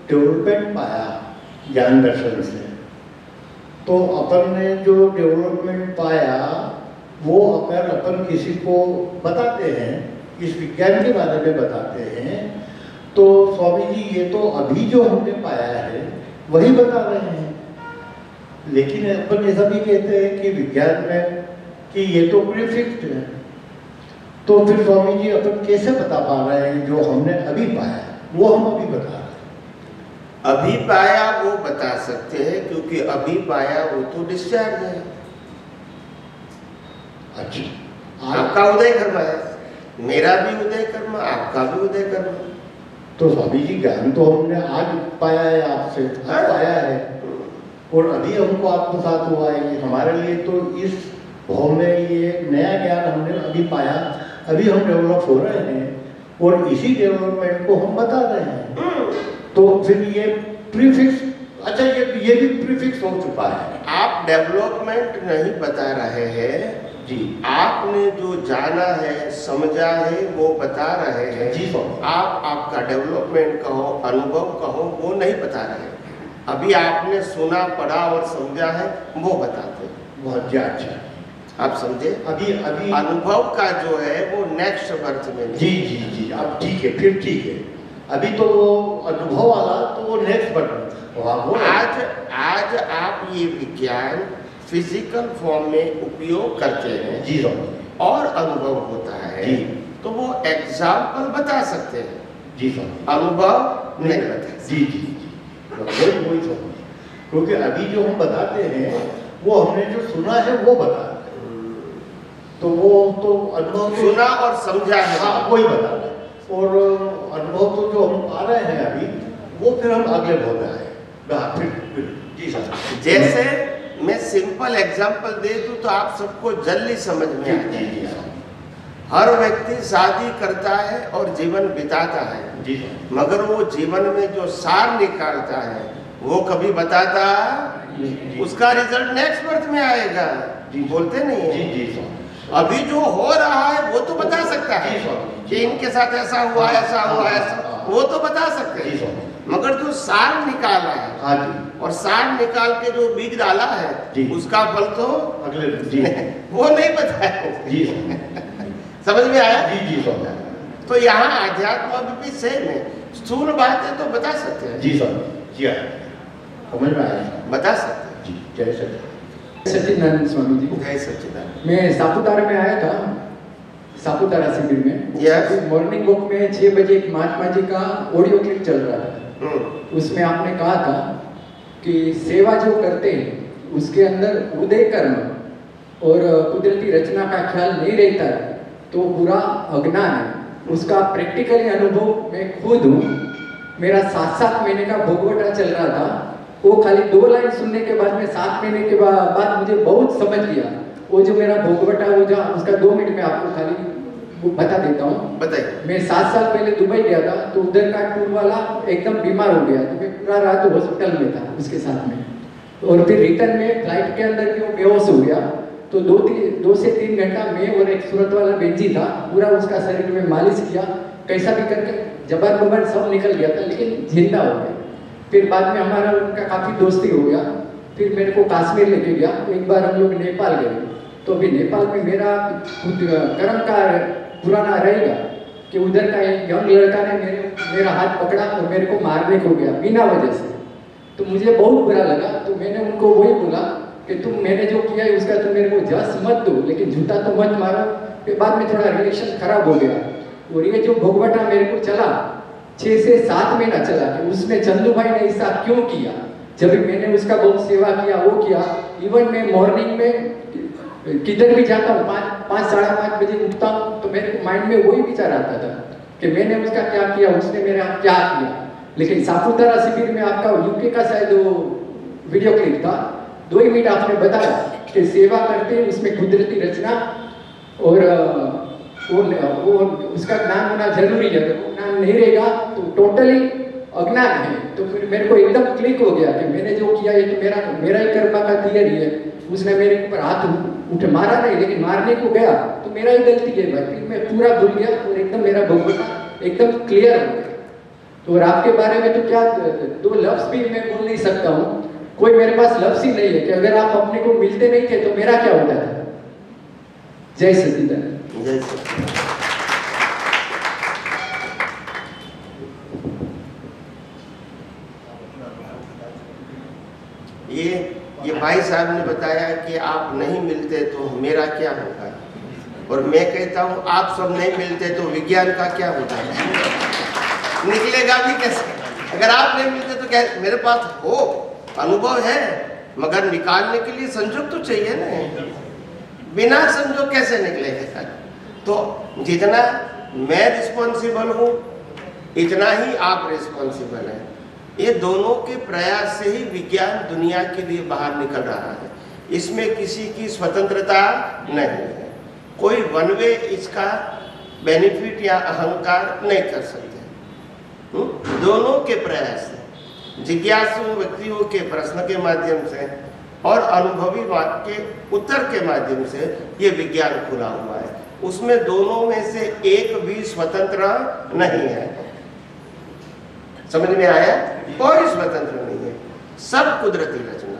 डेवलपमेंट पाया ज्ञान दर्शन से, तो अपन ने जो डेवलपमेंट पाया वो अगर अपन किसी को बताते हैं, इस विज्ञान के बारे में बताते हैं, तो स्वामी जी ये तो अभी जो हमने पाया है वही बता रहे हैं। लेकिन अपन ऐसा भी कहते हैं कि विज्ञान में कि ये तो प्रीफिक्स्ड है, तो फिर स्वामी जी अपन कैसे बता पा रहे हैं जो हमने अभी पाया वो हम अभी बता रहे हैं? अभी पाया वो बता सकते हैं, क्योंकि अभी पाया वो तो डिस्चार्ज है। अच्छा, आपका उदय कर्म है, मेरा भी उदय कर्म, आपका भी उदय कर्म। तो स्वामी जी ज्ञान तो हमने आज पाया है, आपसे आज पाया है, और अभी हमको आत्मसात हुआ है। हमारे लिए तो इस भाव में ये नया ज्ञान हमने अभी पाया, अभी हम डेवलप हो रहे हैं और इसी डेवलपमेंट को हम बता रहे हैं। तो फिर ये प्रीफिक्स, अच्छा ये भी प्रीफिक्स हो चुका है। आप डेवलपमेंट नहीं बता रहे हैं जी, आपने जो जाना है समझा है वो बता रहे हैं जी सर। आप आपका डेवलपमेंट कहो अनुभव कहो वो नहीं बता रहे। अभी आपने सुना पढ़ा और समझा है वो बताते हैं। बहुत अच्छा, आप समझे? अभी अभी अनुभव का जो है वो नेक्स्ट बर्थ में नहीं। जी जी जी, अब ठीक है, फिर ठीक है। अभी तो वो अनुभव वाला तो वो नेक्स्ट बटन आज आप ये विज्ञान फिजिकल फॉर्म में उपयोग करते हैं जी सर, और अनुभव होता है जी, तो वो एग्जाम्पल बता सकते हैं, जी सर, अनुभव नहीं बता। जी जी जी, वही समझ। क्योंकि अभी जो हम बताते हैं वो हमने जो सुना है वो बताते हैं, तो वो तो अनुभव सुना और समझा है, हाँ वही बता रहे हैं। और अनुभव तो जो हम पा रहे हैं अभी वो फिर हम आगे बोल रहे हैं। फिर जी सर, जैसे मैं सिंपल एग्जांपल दे दूं तो आप सबको जल्दी समझ में आ जी जी जाए। हर व्यक्ति शादी करता है और जीवन बिताता है, जी, मगर वो जीवन में जो सार निकालता है वो कभी बताता उसका रिजल्ट नेक्स्ट बर्थ में आएगा। जी, बोलते नहीं है। जी जी सर। अभी जो हो रहा है वो तो बता सकता है जी सर, कि इनके साथ ऐसा हुआ ऐसा हुआ ऐसा, वो तो बता सकते जी हैं। सर, मगर जो सार निकाला है, हाँ जी, और सार निकाल के जो बीज डाला है जी। उसका फल तो अगले जी वो नहीं बताया। जी समझ में आया? जी जी सर। तो यहाँ अध्यात्म भी सेम है, स्थूल बातें तो बता सकते हैं जी सर, जी आया, समझ में आया बता सकते हैं। जी। जय सर। सच्चिदानंद स्वामी जी, जय सच्चिदानंद। मैं सापुतारा में आया था, सापुतारा शिविर में। Yes. मॉर्निंग वॉक में 6 बजे एक महात्मा जी का ऑडियो क्लिप चल रहा था। उसमें आपने कहा था कि सेवा जो करते हैं उसके अंदर उदय कर्म और कुदरती रचना का ख्याल नहीं रहता है तो पूरा अज्ञान है। उसका प्रैक्टिकली अनुभव मैं खुद हूँ। मेरा 7 महीने का भोगवटा चल रहा था, वो खाली 2 लाइन सुनने के बाद में 7 महीने के बाद मुझे बहुत समझ गया। वो जो मेरा भोगवटा हो जा उसका 2 मिनट में आपको खाली बता देता हूँ। बताइए। मैं 7 साल पहले दुबई गया था, तो उधर का टूर वाला एकदम बीमार हो गया, तो मैं पूरा रात हॉस्पिटल में था उसके साथ में। और फिर रिटर्न में फ्लाइट के अंदर भी वो बेहोश हो गया। तो 2 से 3 घंटा मैं और एक सूरत वाला बेंजी था, पूरा उसका शरीर में मालिश किया, कैसा भी करके जबर बबर सब निकल गया था, लेकिन जिंदा हो गया। फिर बाद में हमारा उनका काफ़ी दोस्ती हो गया। फिर मेरे को कश्मीर लेके गया। एक बार हम लोग नेपाल गए, तो अभी नेपाल में मेरा कर्म का पुराना रहेगा कि उधर का एक यंग लड़का ने मेरा हाथ पकड़ा और मेरे को मारने को गया बिना वजह से। तो मुझे बहुत बुरा लगा। तो मैंने उनको वही बोला कि मैंने जो किया है उसका तुम मेरे को जस मत दो, लेकिन जूता तो मत मारो। फिर बाद में थोड़ा रिलेशन खराब हो गया। और ये जो भोगवटा मेरे को चला 6 से 7 महीना चला, कि उसमें चंदू भाई ने ऐसा क्यों किया, जब मैंने उसका बहुत सेवा किया, वो किया। इवन मैं मॉर्निंग में किधर भी जाता हूँ 5 साढ़े 5 बजे उठता हूँ, तो मेरे माइंड में वही विचार आता था कि मैंने उसका क्या किया, उसने मेरा क्या किया। लेकिन सापुतारा शिविर में आपका यूके का शायद वो वीडियो क्लिप था, 2 ही मिनट आपने बताया कि सेवा करते हैं उसमें कुदरती रचना और वो उसका ज्ञान होना जरूरी है। अगर वो ज्ञान नहीं रहेगा तो टोटली अज्ञान है। तो फिर मेरे को एकदम क्लिक हो गया कि मैंने जो किया ये तो मेरा ही कर्म का थियरी है। उसने मेरे ऊपर हाथ उठे मारा नहीं, लेकिन मारने को गया तो मेरा ही गलती है भाई। फिर मैं पूरा भूल गया और एकदम मेरा भगवता एकदम क्लियर हो गया। तो और आपके बारे में तो क्या 2 लफ्ज भी मैं बोल नहीं सकता हूँ। कोई मेरे पास लफ्ज ही नहीं है कि अगर आप अपने को मिलते नहीं थे तो मेरा क्या होता था। जय सच्चिदानंद। जय सच्चिदानंद। ये भाई साहब ने बताया कि आप नहीं मिलते तो मेरा क्या होगा, और मैं कहता हूँ आप सब नहीं मिलते तो विज्ञान का क्या होगा, निकलेगा भी कैसे। अगर आप नहीं मिलते तो क्या, मेरे पास हो अनुभव है मगर निकालने के लिए संजोग तो चाहिए ना, बिना संजोग कैसे निकलेगा। तो जितना मैं रिस्पॉन्सिबल हूँ इतना ही आप रिस्पॉन्सिबल हैं। ये दोनों के प्रयास से ही विज्ञान दुनिया के लिए बाहर निकल रहा है। इसमें किसी की स्वतंत्रता नहीं है, कोई वन वे इसका बेनिफिट या अहंकार नहीं कर सकते। दोनों के प्रयास से, जिज्ञासु व्यक्तियों के प्रश्न के माध्यम से और अनुभवी वाक्य के उत्तर के माध्यम से ये विज्ञान खुला हुआ है। उसमें दोनों में से एक भी स्वतंत्र नहीं है। समझ में आया? कोई स्वतंत्र नहीं है, सब कुदरती रचना।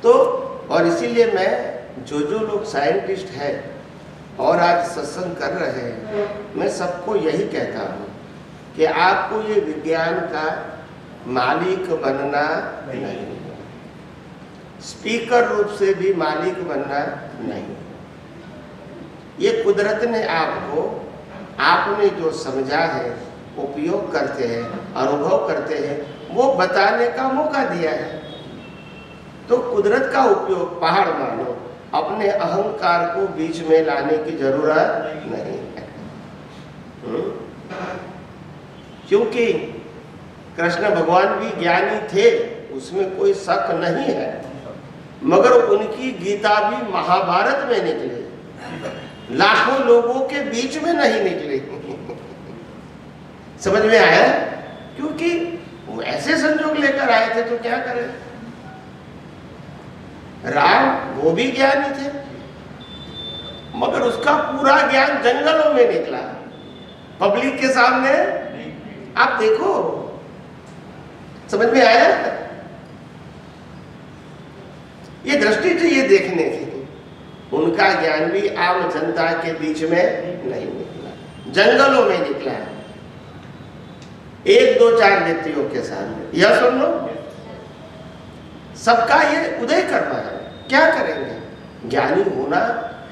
तो और इसीलिए मैं जो लोग साइंटिस्ट हैं और आज सत्संग कर रहे हैं, मैं सबको यही कहता हूँ कि आपको ये विज्ञान का मालिक बनना नहीं, स्पीकर रूप से भी मालिक बनना नहीं। ये कुदरत ने आपको, आपने जो समझा है, उपयोग करते हैं, अनुभव करते हैं, वो बताने का मौका दिया है। तो कुदरत का उपयोग पहाड़ मानो, अपने अहंकार को बीच में लाने की जरूरत नहीं है। क्योंकि कृष्ण भगवान भी ज्ञानी थे, उसमें कोई शक नहीं है, मगर उनकी गीता भी महाभारत में निकले, लाखों लोगों के बीच में नहीं निकले। समझ में आया? क्योंकि वो ऐसे संजोग लेकर आए थे तो क्या करें। राम वो भी ज्ञानी थे, मगर उसका पूरा ज्ञान जंगलों में निकला, पब्लिक के सामने आप देखो, समझ में आया? ये दृष्टि चाहिए देखने की। उनका ज्ञान भी आम जनता के बीच में नहीं निकला, जंगलों में निकला है, 1-2-4 व्यक्तियों के सामने। यह सुन लो, सबका ये उदय करना है। क्या करेंगे? ज्ञानी होना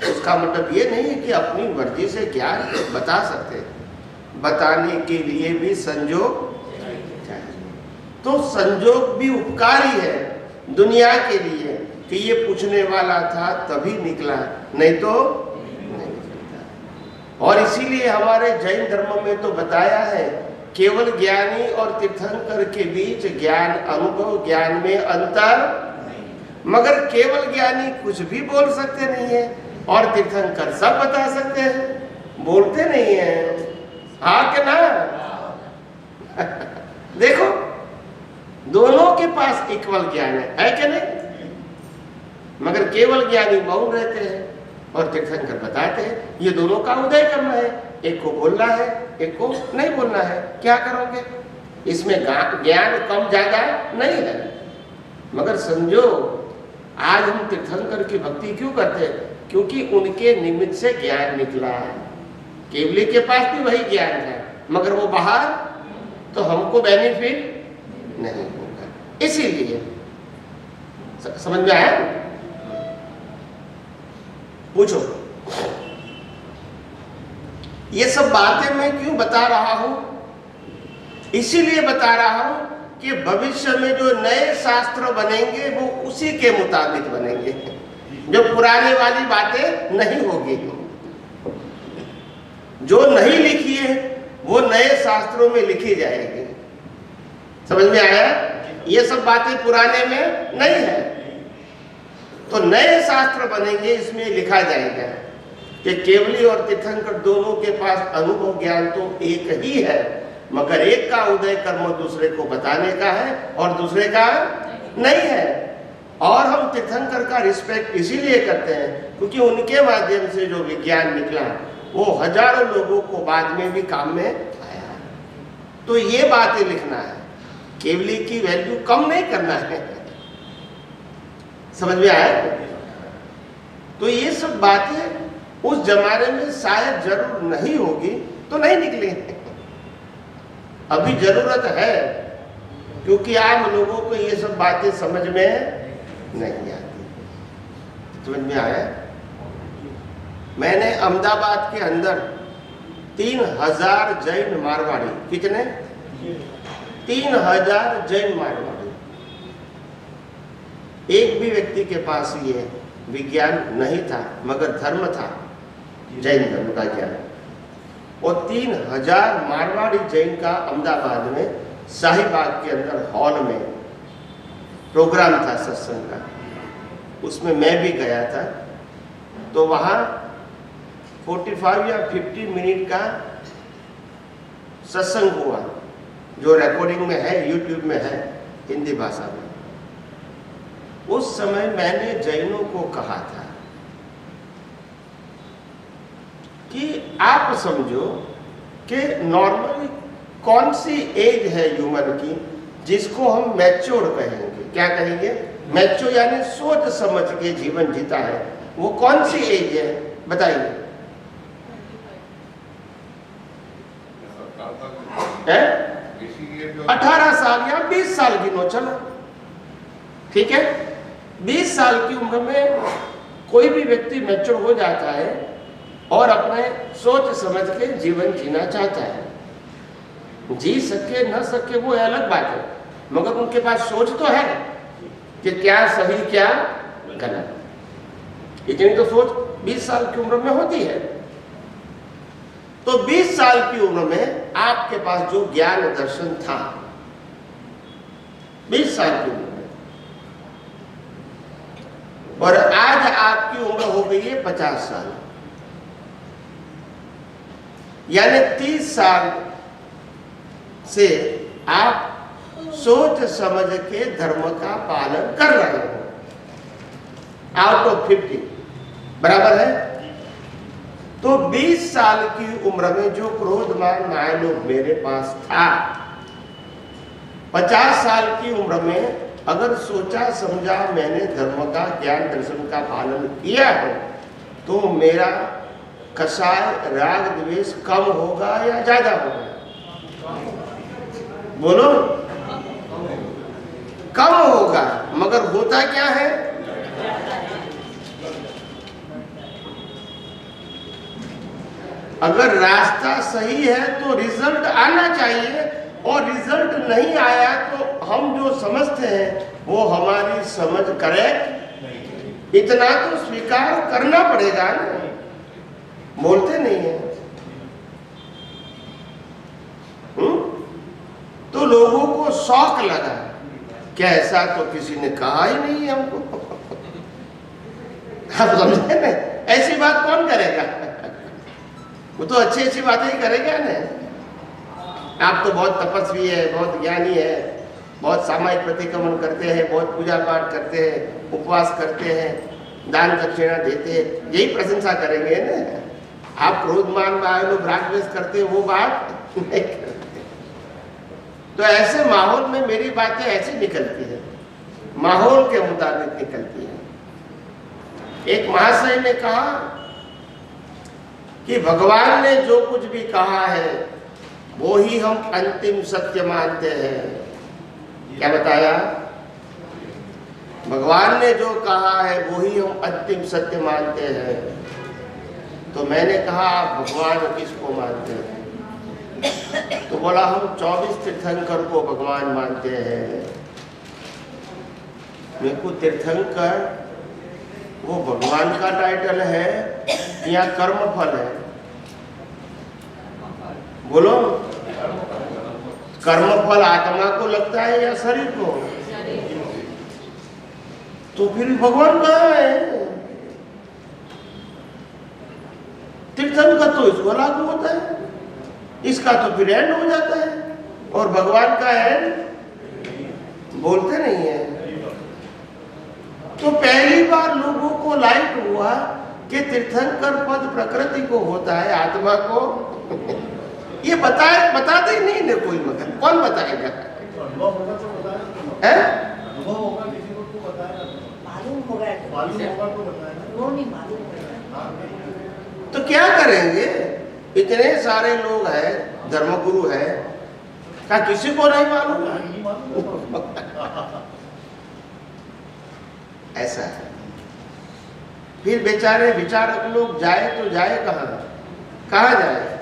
उसका मतलब ये नहीं है कि अपनी मर्जी से ज्ञान बता सकते, बताने के लिए भी संजोग चाहिए। तो संजोग भी उपकारी है दुनिया के लिए कि ये पूछने वाला था तभी निकला, नहीं तो नहीं निकलता। और इसीलिए हमारे जैन धर्म में तो बताया है, केवल ज्ञानी और तीर्थंकर के बीच ज्ञान अनुभव ज्ञान में अंतर, मगर केवल ज्ञानी कुछ भी बोल सकते नहीं है और तीर्थंकर सब बता सकते हैं, बोलते नहीं है। हाँ कि ना? देखो, दोनों के पास इक्वल ज्ञान है कि नहीं? मगर केवल ज्ञानी मौन रहते हैं और तीर्थंकर बताते हैं। ये दोनों का उदय करना है, एक को बोलना है, एक को नहीं बोलना है। क्या करोगे? इसमें ज्ञान कम ज्यादा नहीं है। मगर समझो, आज हम तीर्थंकर की भक्ति क्यों करते हैं? क्योंकि उनके निमित्त से ज्ञान निकला है। केवली के पास भी वही ज्ञान था, मगर वो बाहर, तो हमको बेनिफिट नहीं होगा। इसीलिए समझ में आया? पूछो। ये सब बातें मैं क्यों बता रहा हूं? इसीलिए बता रहा हूं कि भविष्य में जो नए शास्त्र बनेंगे वो उसी के मुताबिक बनेंगे, जो पुराने वाली बातें नहीं होगी। जो नहीं लिखी है वो नए शास्त्रों में लिखी जाएगी। समझ में आया? ये सब बातें पुराने में नहीं है, तो नए शास्त्र बनेंगे, इसमें लिखा जाएगा कि केवली और तीर्थंकर दोनों के पास अनुभव ज्ञान तो एक ही है, मगर एक का उदय कर्म दूसरे को बताने का है और दूसरे का नहीं है। और हम तीर्थंकर का रिस्पेक्ट इसीलिए करते हैं क्योंकि उनके माध्यम से जो विज्ञान निकला वो हजारों लोगों को बाद में भी काम में आया। तो ये बातें लिखना है, केवली की वैल्यू कम नहीं करना है। समझ में आया? तो ये सब बातें उस जमाने में शायद जरूर नहीं होगी तो नहीं निकली। अभी जरूरत है क्योंकि आम लोगों को ये सब बातें समझ में नहीं आती। समझ में आया? मैंने अहमदाबाद के अंदर 3000 जैन मारवाड़ी, कितने? 3000 जैन मारवाड़ी, एक भी व्यक्ति के पास ये विज्ञान नहीं था, मगर धर्म था, जैन धर्म का ज्ञान। और 3000 मारवाड़ी जैन का अहमदाबाद में शाहीबाग के अंदर हॉल में प्रोग्राम था सत्संग का, उसमें मैं भी गया था। तो वहाँ 45 या 50 मिनट का सत्संग हुआ, जो रिकॉर्डिंग में है, यूट्यूब में है, हिंदी भाषा में। उस समय मैंने जैनों को कहा था कि आप समझो कि नॉर्मली कौन सी एज है ह्यूमन की जिसको हम मैच्योर कहेंगे। क्या कहेंगे? मैच्योर यानी सोच समझ के जीवन जीता है। वो कौन सी एज है बताइए? 18 साल या 20 साल गिनो, चलो ठीक है। 20 साल की उम्र में कोई भी व्यक्ति मैच्योर हो जाता है और अपने सोच समझ के जीवन जीना चाहता है। जी सके न सके वो अलग बात है, मगर उनके पास सोच तो है कि क्या सही क्या गलत। इतनी तो सोच 20 साल की उम्र में होती है। तो 20 साल की उम्र में आपके पास जो ज्ञान दर्शन था, 20 साल की उम्र में, और आज आपकी उम्र हो गई है 50 साल, यानी 30 साल से आप सोच समझ के धर्म का पालन कर रहे हो। आउट ऑफ 50 बराबर है। तो 20 साल की उम्र में जो क्रोधमान मायालोभ मेरे पास था, 50 साल की उम्र में अगर सोचा समझा मैंने धर्म का ज्ञान दर्शन का पालन किया है, तो मेरा कषाय राग द्वेष कम होगा या ज्यादा होगा? बोलो। कम होगा। मगर होता क्या है? अगर रास्ता सही है तो रिजल्ट आना चाहिए, और रिजल्ट नहीं आया तो हम जो समझते हैं वो हमारी समझ करेक्ट, इतना तो स्वीकार करना पड़ेगा ना। बोलते नहीं है। तो लोगों को शौक लगा, क्या ऐसा तो किसी ने कहा ही नहीं है हमको। आप समझे ना, ऐसी बात कौन करेगा? वो तो अच्छी अच्छी बातें ही करेगा ना। आप तो बहुत तपस्वी है, बहुत ज्ञानी है, बहुत सामायिक प्रतिक्रमण करते हैं, बहुत पूजा पाठ करते हैं, उपवास करते हैं, दान दक्षिणा देते हैं, यही प्रशंसा करेंगे ना। आप क्रोधमान मायालोभ राग द्वेष करते, वो बात नहीं करते। तो ऐसे माहौल में मेरी बातें ऐसी निकलती है, माहौल के मुताबिक निकलती है। एक महाशय ने कहा कि भगवान ने जो कुछ भी कहा है वो ही हम अंतिम सत्य मानते हैं। क्या बताया? भगवान ने जो कहा है वो ही हम अंतिम सत्य मानते हैं। तो मैंने कहा आप भगवान किसको मानते हैं? तो बोला हम 24 तीर्थंकर को भगवान मानते हैं। मेरे को तीर्थंकर वो भगवान का टाइटल है या कर्मफल है? बोलो। कर्मफल आत्मा को लगता है या शरीर को? तो फिर भगवान कहाँ है? तीर्थंकर तो इसको लागू होता है, इसका तो फिर एंड हो जाता है, और भगवान का एंड बोलते नहीं है। तो पहली बार लोगों को लाइट हुआ कि तीर्थंकर पद प्रकृति को होता है, आत्मा को ये बताते ही नहीं ने कोई, मगर कौन बताएगा? तो क्या करेंगे? इतने सारे लोग हैं, धर्मगुरु है, क्या किसी को नहीं मालूम? ऐसा है। फिर बेचारे विचारक लोग जाए तो जाए कहाँ जाए?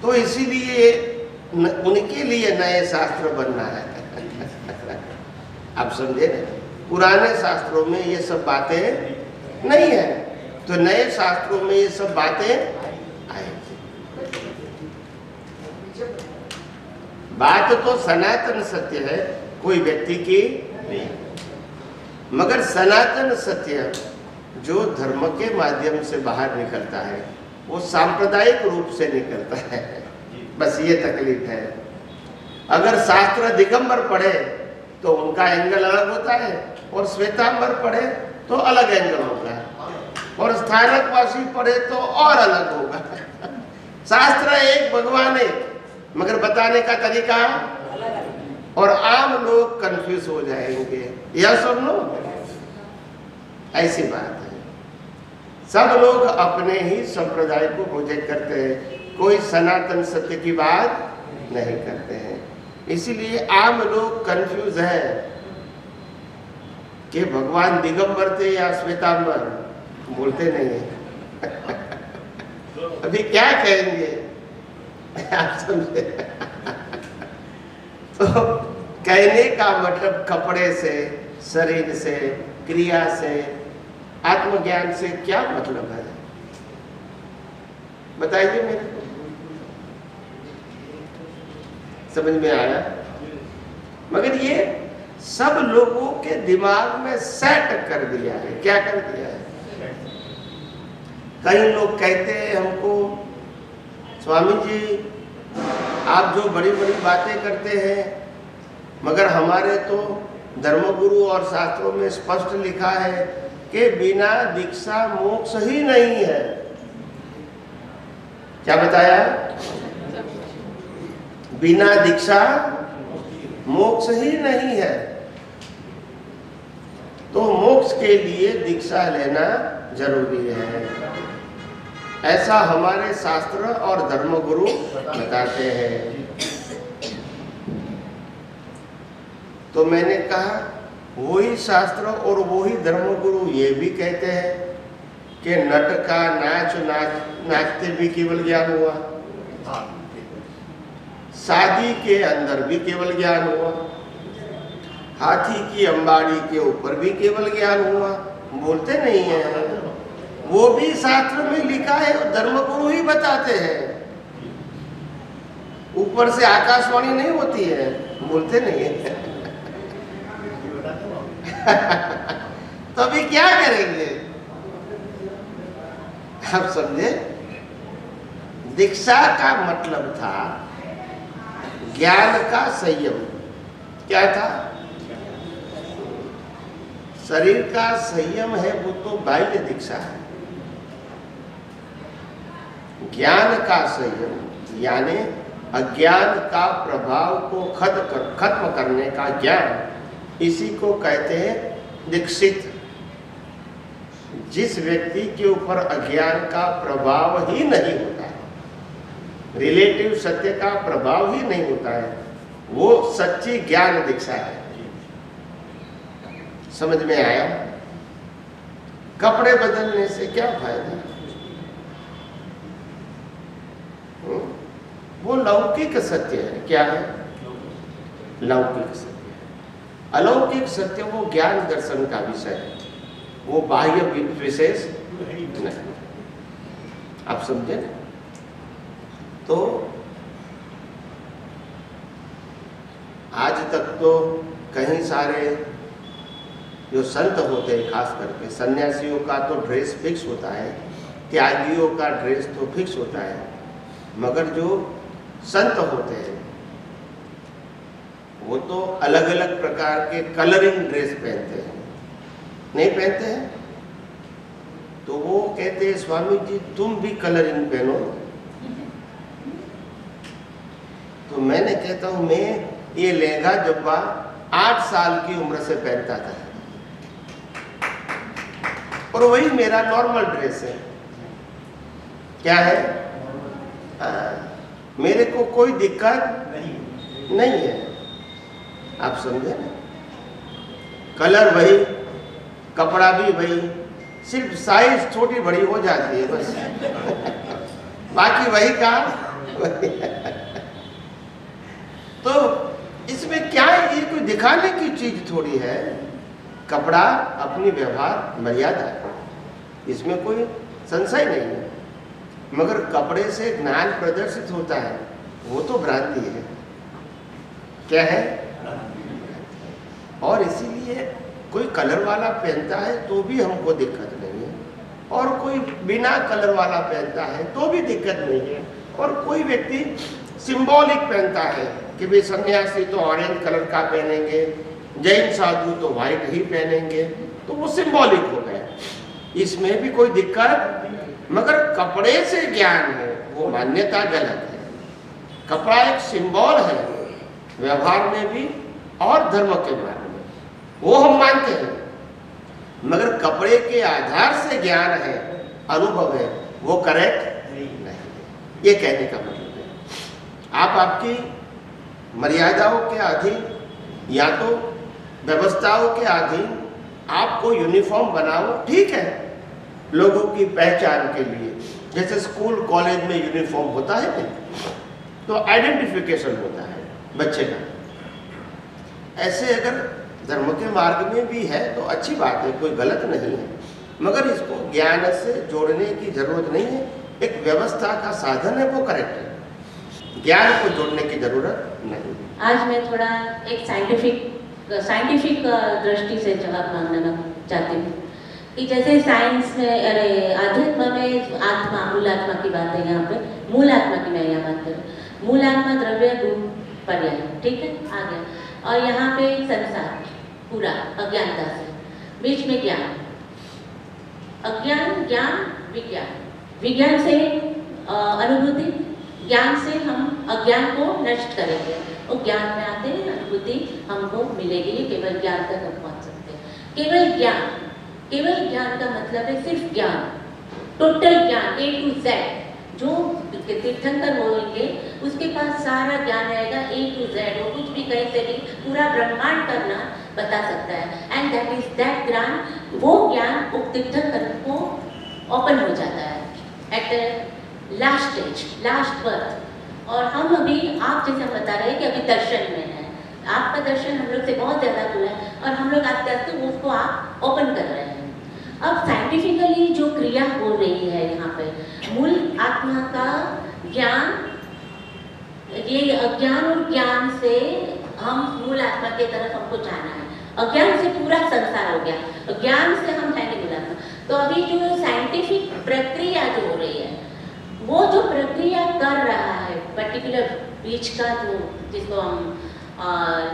तो इसीलिए उनके लिए नए शास्त्र बनना है। आप समझे ना? पुराने शास्त्रों में ये सब बातें नहीं है, तो नए शास्त्रों में ये सब बातें आएंगी। बात तो सनातन सत्य है, कोई व्यक्ति की नहीं, मगर सनातन सत्य जो धर्म के माध्यम से बाहर निकलता है वो सांप्रदायिक रूप से निकलता है। बस ये तकलीफ है। अगर शास्त्र दिगंबर पढ़े तो उनका एंगल अलग होता है, और श्वेतांबर पढ़े तो अलग एंगल होगा, और स्थानकवासी पढ़े तो और अलग होगा। शास्त्र एक, भगवान एक, मगर बताने का तरीका, और आम लोग कंफ्यूज हो जाएंगे। यह सब लोग ऐसी बात है। सब लोग अपने ही संप्रदाय को प्रोजेक्ट करते हैं, कोई सनातन सत्य की बात नहीं करते हैं। इसीलिए आम लोग कंफ्यूज है कि भगवान दिगंबर थे या श्वेतांबर, बोलते नहीं है। अभी क्या कहेंगे? आप समझे? तो कहने का मतलब कपड़े से, शरीर से, क्रिया से, आत्मज्ञान से क्या मतलब है? बताइए मेरे को। समझ में आया? मगर ये सब लोगों के दिमाग में सेट कर दिया है। क्या कर दिया है? कई लोग कहते हैं हमको, स्वामी जी आप जो बड़ी बड़ी बातें करते हैं, मगर हमारे तो धर्मगुरु और शास्त्रों में स्पष्ट लिखा है कि बिना दीक्षा मोक्ष ही नहीं है। क्या बताया? बिना दीक्षा मोक्ष ही नहीं है। तो मोक्ष के लिए दीक्षा लेना जरूरी है, ऐसा हमारे शास्त्र और धर्मगुरु बताते हैं। तो मैंने कहा वही शास्त्र और वही धर्मगुरु ये भी कहते हैं कि नट का नाचते भी केवल ज्ञान हुआ, शादी के अंदर भी केवल ज्ञान हुआ, हाथी की अंबाड़ी के ऊपर भी केवल ज्ञान हुआ। बोलते नहीं है, वो भी शास्त्र में लिखा है और धर्मगुरु ही बताते हैं। ऊपर से आकाशवाणी नहीं होती है, बोलते नहीं है। तो अभी क्या करेंगे? आप समझे? दीक्षा का मतलब था ज्ञान का संयम। क्या था? शरीर का संयम है वो तो बाह्य दीक्षा है। ज्ञान का संयम यानी अज्ञान का प्रभाव को खत्म करने का ज्ञान, इसी को कहते हैं दीक्षित। जिस व्यक्ति के ऊपर अज्ञान का प्रभाव ही नहीं होता है, रिलेटिव सत्य का प्रभाव ही नहीं होता है, वो सच्ची ज्ञान दीक्षा है। समझ में आया? कपड़े बदलने से क्या फायदा? वो लौकिक सत्य है। क्या है? लौकिक सत्य है। अलौकिक सत्य वो ज्ञान दर्शन का विषय है, वो बाह्य विशेष नहीं। आप समझे ना? तो आज तक तो कहीं सारे जो संत होते हैं, खास करके सन्यासियों का तो ड्रेस फिक्स होता है, त्यागियों का ड्रेस तो फिक्स होता है, मगर जो संत होते हैं वो तो अलग अलग प्रकार के कलरिंग ड्रेस पहनते हैं। नहीं पहनते हैं? तो वो कहते हैं स्वामी जी तुम भी कलरिंग पहनो। तो मैंने कहता हूं मैं ये लहंगा जब्बा 8 साल की उम्र से पहनता था और वही मेरा नॉर्मल ड्रेस है। क्या है? मेरे को कोई दिक्कत नहीं है। आप समझे ना? कलर वही, कपड़ा भी वही, सिर्फ साइज छोटी बड़ी हो जाती है बस। बाकी वही काम। तो इसमें क्या है? ये कोई दिखाने की चीज थोड़ी है। कपड़ा अपनी व्यवहार मर्यादा है, इसमें कोई संशय नहीं है, मगर कपड़े से ज्ञान प्रदर्शित होता है, वो तो भ्रांति है। क्या है? और इसीलिए कोई कलर वाला पहनता है तो भी हमको दिक्कत नहीं है, और कोई बिना कलर वाला पहनता है तो भी दिक्कत नहीं है, और कोई व्यक्ति सिंबॉलिक पहनता है कि भाई सन्यासी तो ऑरेंज कलर का पहनेंगे, जैन साधु तो व्हाइट ही पहनेंगे, तो वो सिंबॉलिक हो गए, इसमें भी कोई दिक्कत। मगर कपड़े से ज्ञान है वो मान्यता गलत है। कपड़ा एक सिंबल है, व्यवहार में भी और धर्म के मार्ग में, वो हम मानते हैं, मगर कपड़े के आधार से ज्ञान है, अनुभव है, वो करेक्ट नहीं है। ये कहने का मतलब है आप आपकी मर्यादाओं के अधीन या तो व्यवस्थाओं के अधीन आपको यूनिफॉर्म बनाओ, ठीक है, लोगों की पहचान के लिए, जैसे स्कूल कॉलेज में यूनिफॉर्म होता है ना, तो आइडेंटिफिकेशन होता है बच्चे का। ऐसे अगर धर्म के मार्ग में भी है तो अच्छी बात है, कोई गलत नहीं है, मगर इसको ज्ञान से जोड़ने की जरूरत नहीं है। एक व्यवस्था का साधन है, वो करेक्ट है, ज्ञान को जोड़ने की जरूरत नहीं। आज मैं थोड़ा एक साइंटिफिक दृष्टि से जवाब मांगना चाहती हूँ कि जैसे साइंस में, अरे आध्यात्म में आत्मा, मूल आत्मा की बात है यहाँ पे, मूल आत्मा की मैं यहाँ बात करूँ। मूल आत्मा द्रव्य गुण पर्याय, ठीक है, आ गया, और यहाँ पे संसार पूरा अज्ञानता से, बीच में ज्ञान, अज्ञान, ज्ञान, विज्ञान, विज्ञान से अनुभूति, ज्ञान से हम अज्ञान को नष्ट करेंगे और ज्ञान में आते हैं अनुभूति हमको मिलेगी। केवल ज्ञान तक हम पहुँच सकते हैं। केवल ज्ञान का मतलब है सिर्फ ज्ञान, टोटल ज्ञान A to Z। जो तीर्थंकर बोलेंगे उसके पास सारा ज्ञान रहेगा A to Z, वो कुछ भी कहीं से भी पूरा ब्रह्मांड करना बता सकता है। एंड दैट इज दैट ज्ञान, वो ज्ञान तीर्थंकर को ओपन हो जाता है at last stage, last birth. और हम अभी, आप जैसे हम बता रहे हैं कि अभी दर्शन में है, आपका दर्शन हम लोग से बहुत ज़्यादा दूर है और हम लोग आस्ते आस्ते उसको आप ओपन कर रहे हैं। अब साइंटिफिकली जो क्रिया हो रही है यहाँ पे, मूल आत्मा का ज्ञान, ये अज्ञान और ज्ञान से हम मूल आत्मा की तरफ हमको जाना है। अज्ञान से पूरा संसार हो गया, ज्ञान से हम है नहीं मूल आत्मा। तो अभी जो साइंटिफिक प्रक्रिया जो हो रही है, वो जो प्रक्रिया कर रहा है पर्टिकुलर बीच का जो, जिसको हम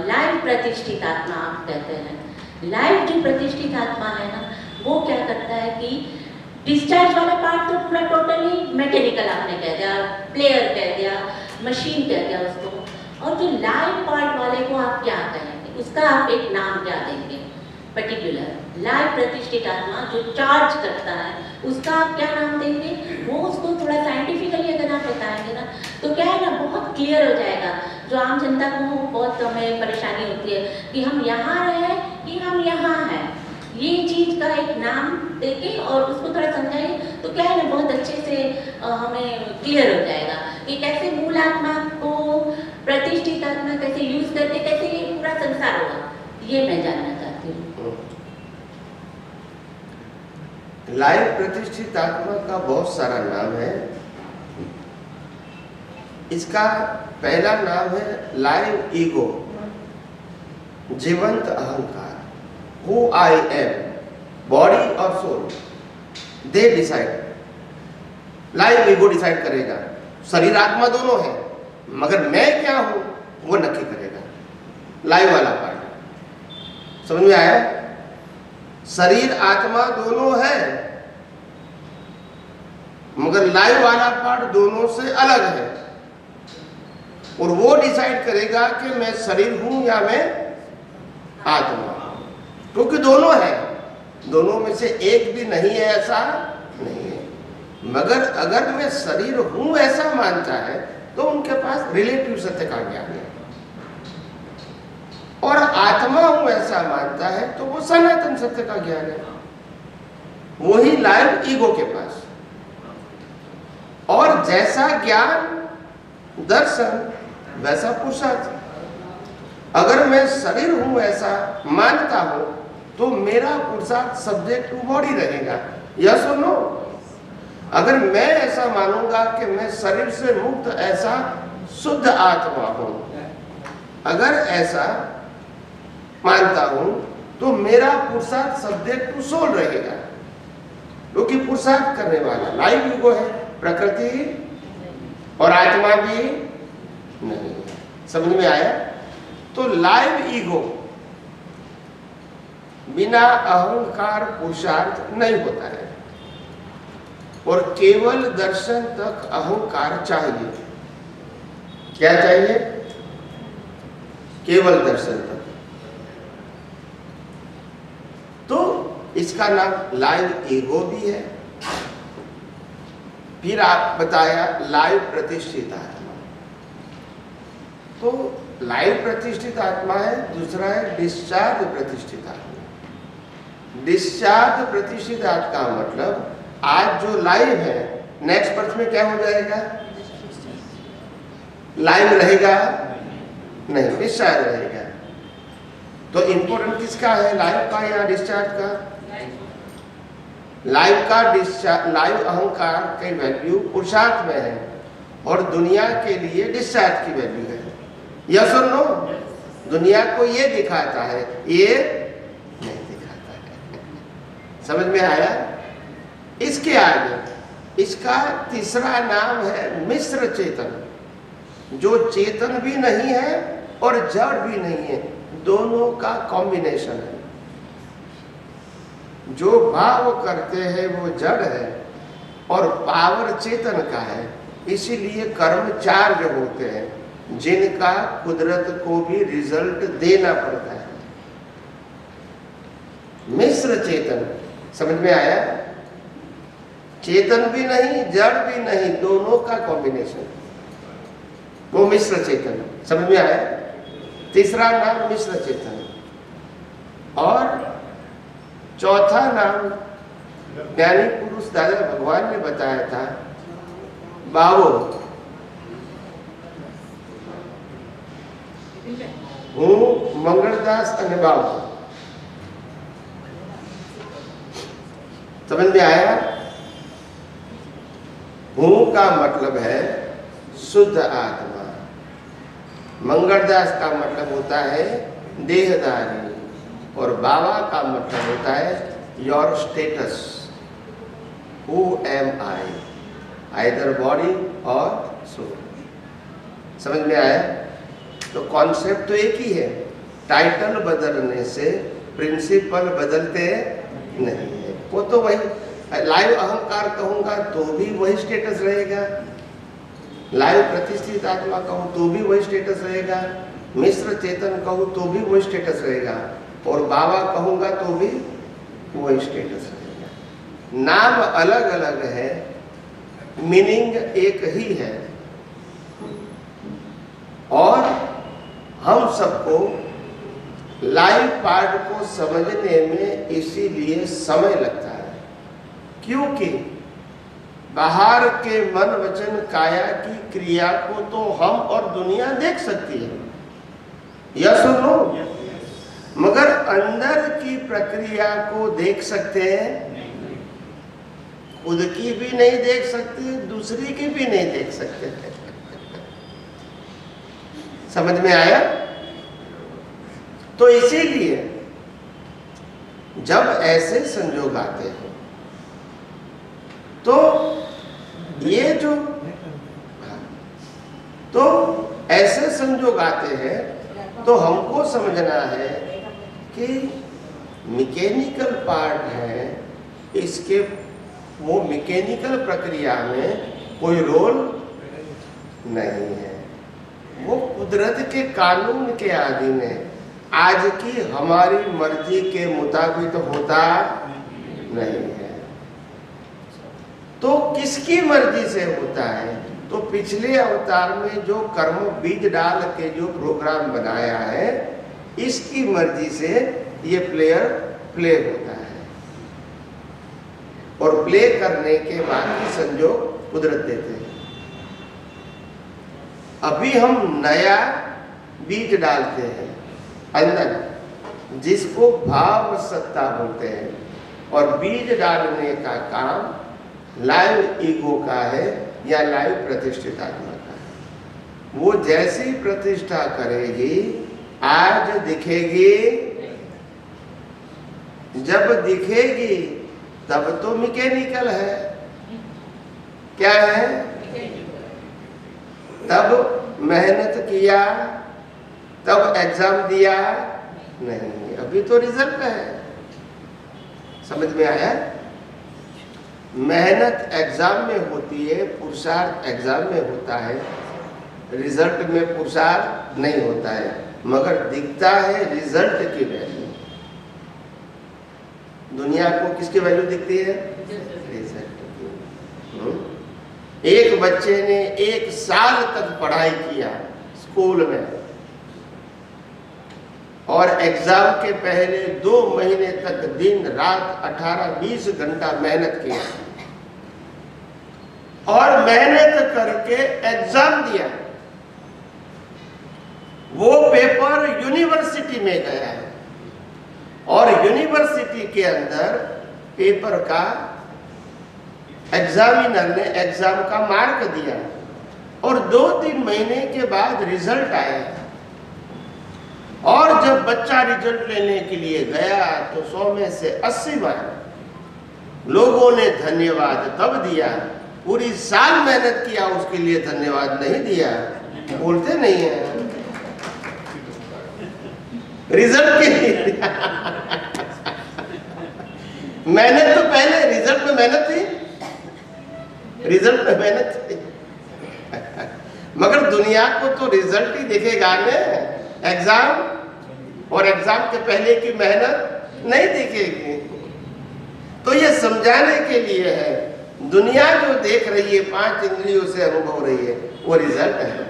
लाइव प्रतिष्ठित आत्मा आप कहते हैं, लाइव जो प्रतिष्ठित आत्मा है ना, वो क्या करता है कि डिस्चार्ज वाला पार्ट तो पूरा टोटली मैकेनिकल आपने कह दिया, प्लेयर कह दिया, मशीन कह दिया उसको। और जो लाइव पार्ट वाले को आप क्या कहेंगे, उसका आप एक नाम क्या देंगे पर्टिकुलर? लाइव प्रतिष्ठित आत्मा जो चार्ज करता है, उसका आप क्या नाम देंगे? वो उसको थोड़ा साइंटिफिकली अगर आप बताएंगे ना, तो क्या है ना, बहुत क्लियर हो जाएगा। जो आम जनता को बहुत हमें परेशानी होती है कि हम यहाँ रहे कि हम यहाँ हैं, ये चीज का एक नाम देके और उसको थोड़ा समझाएं तो क्या है ना, बहुत अच्छे से हमें क्लियर हो जाएगा कि कैसे मूल आत्मा को प्रतिष्ठित आत्मा कैसे यूज करते, कैसे ये पूरा संसार होगा, ये मैं जानना चाहती हूँ। लाइव प्रतिष्ठित आत्मा का बहुत सारा नाम है। इसका पहला नाम है लाइव ईगो, जीवंत अहंकार। Who I am, बॉडी और soul, they decide. Live ego decide करेगा, शरीर आत्मा दोनों है, मगर मैं क्या हूं वो नक्की करेगा लाइव वाला पार्ट। समझ में आया? शरीर आत्मा दोनों है, मगर लाइव वाला पार्ट दोनों से अलग है, और वो डिसाइड करेगा कि मैं शरीर हूं या मैं आत्मा, क्योंकि दोनों है, दोनों में से एक भी नहीं है ऐसा नहीं है। मगर अगर मैं शरीर हूं ऐसा मानता है तो उनके पास रिलेटिव सत्य का ज्ञान है, और आत्मा हूं ऐसा मानता है तो वो सनातन सत्य का ज्ञान है। वही लाइव ईगो के पास। और जैसा ज्ञान दर्शन वैसा पुरुषार्थ। अगर मैं शरीर हूं ऐसा मानता हूं तो मेरा पुरुषार्थ सब्जेक्ट टू बॉडी रहेगा, यस और नो? अगर मैं ऐसा मानूंगा कि मैं शरीर से मुक्त ऐसा शुद्ध आत्मा हूं, अगर ऐसा मानता हूं तो मेरा पुरुषार्थ सब्जेक्ट टू सोल रहेगा, क्योंकि पुरुषार्थ करने वाला लाइव ईगो है, प्रकृति और आत्मा भी नहीं। समझ में आया? तो लाइव ईगो बिना अहंकार पुरुषार्थ नहीं होता है, और केवल दर्शन तक अहंकार चाहिए। क्या चाहिए? केवल दर्शन तक। तो इसका नाम लाइव ईगो भी है। फिर आप बताया लाइव प्रतिष्ठित आत्मा। तो लाइव प्रतिष्ठित आत्मा है, दूसरा है डिस्चार्ज प्रतिष्ठित आत्मा। डिस्चार्ज प्रतिष्ठित आत्मा का मतलब आज जो लाइव है, नेक्स्ट बर्थ में क्या हो जाएगा? लाइव रहेगा नहीं, डिस्चार्ज रहेगा। तो इंपॉर्टेंट किसका है, लाइव का या डिस्चार्ज का? लाइव का डिस्चार्ज, लाइव अहंकार की वैल्यू पुरुषार्थ में है, और दुनिया के लिए डिस्चार्ज की वैल्यू है। यस और नो? दुनिया को ये दिखाता है, ये नहीं दिखाता है। समझ में आया? इसके आगे इसका तीसरा नाम है मिश्र चेतन, जो चेतन भी नहीं है और जड़ भी नहीं है, दोनों का कॉम्बिनेशन है। जो भाव करते हैं वो जड़ है, और पावर चेतन का है, इसीलिए कर्म 4 जो होते हैं जिनका कुदरत को भी रिजल्ट देना पड़ता है। मिश्र चेतन, समझ में आया? चेतन भी नहीं जड़ भी नहीं, दोनों का कॉम्बिनेशन, वो मिश्र चेतन। समझ में आया? तीसरा नाम मिश्र चेतन। और चौथा नाम ज्ञानी पुरुष दादा भगवान ने बताया था, बावो। हूँ मंगलदास अने बावो। समझ में आया? हूँ का मतलब है शुद्ध आत्मा, मंगलदास का मतलब होता है देहधारी, और बाबा का मतलब होता है your status, who am I, either body और सोल। समझ में आया? तो कॉन्सेप्ट तो एक ही है, टाइटल बदलने से प्रिंसिपल बदलते नहीं है। वो तो वही, लाइव अहंकार कहूंगा तो भी वही स्टेटस रहेगा, लाइव प्रतिष्ठित आत्मा कहूँ तो भी वही स्टेटस रहेगा, मिश्र चेतन कहूँ तो भी वही स्टेटस रहेगा, और बाबा कहूंगा तो भी वही स्टेटस रहेगा। नाम अलग अलग है, मीनिंग एक ही है। और हम सबको लाइव पार्ट को समझने में इसीलिए समय लगता है, क्योंकि बाहर के मन वचन काया की क्रिया को तो हम और दुनिया देख सकती है, यस और नो, मगर अंदर की प्रक्रिया को देख सकते हैं? खुद की भी नहीं देख सकते, दूसरी की भी नहीं देख सकते। समझ में आया? तो इसीलिए जब ऐसे संजोग आते हैं तो ये जो तो ऐसे संजोग आते हैं तो हमको समझना है कि मैकेनिकल पार्ट है, इसके वो मैकेनिकल प्रक्रिया में कोई रोल नहीं है, वो कुदरत के कानून के अधीन है, आज की हमारी मर्जी के मुताबिक होता नहीं है। तो किसकी मर्जी से होता है? तो पिछले अवतार में जो कर्म बीज डाल के जो प्रोग्राम बनाया है, इसकी मर्जी से ये प्लेयर प्ले होता है, और प्ले करने के बाद ही संजोग कुदरत देते हैं। अभी हम नया बीज डालते हैं अंदर, जिसको भाव सत्ता बोलते हैं, और बीज डालने का काम लाइव ईगो का है या लाइव प्रतिष्ठित आत्मा का है। वो जैसी प्रतिष्ठा करेगी आज दिखेगी, जब दिखेगी तब तो मैकेनिकल है। क्या है? तब मेहनत किया, तब एग्जाम दिया नहीं, अभी तो रिजल्ट है। समझ में आया? मेहनत एग्जाम में होती है, पुरुषार्थ एग्जाम में होता है, रिजल्ट में पुरुषार्थ नहीं होता है, मगर दिखता है रिजल्ट की वैल्यू। दुनिया को किसकी वैल्यू दिखती है? रिजल्ट की। एक बच्चे ने 1 साल तक पढ़ाई किया स्कूल में, और एग्जाम के पहले 2 महीने तक दिन रात 18-20 घंटा मेहनत किया, और मेहनत करके एग्जाम दिया। वो पेपर यूनिवर्सिटी में गया है, और यूनिवर्सिटी के अंदर पेपर का एग्जामिनर ने एग्जाम का मार्क दिया, और 2-3 महीने के बाद रिजल्ट आया। और जब बच्चा रिजल्ट लेने के लिए गया तो 100 में से 80 बार लोगों ने धन्यवाद तब दिया, पूरी साल मेहनत किया उसके लिए धन्यवाद नहीं दिया। बोलते नहीं है रिजल्ट के लिए। मेहनत तो पहले, रिजल्ट में मेहनत थी, रिजल्ट में मेहनत थी। मगर दुनिया को तो रिजल्ट ही दिखेगा ने, एग्जाम और एग्जाम के पहले की मेहनत नहीं दिखेगी। तो ये समझाने के लिए है, दुनिया जो देख रही है, 5 इंद्रियों से अनुभव रही है, वो रिजल्ट है।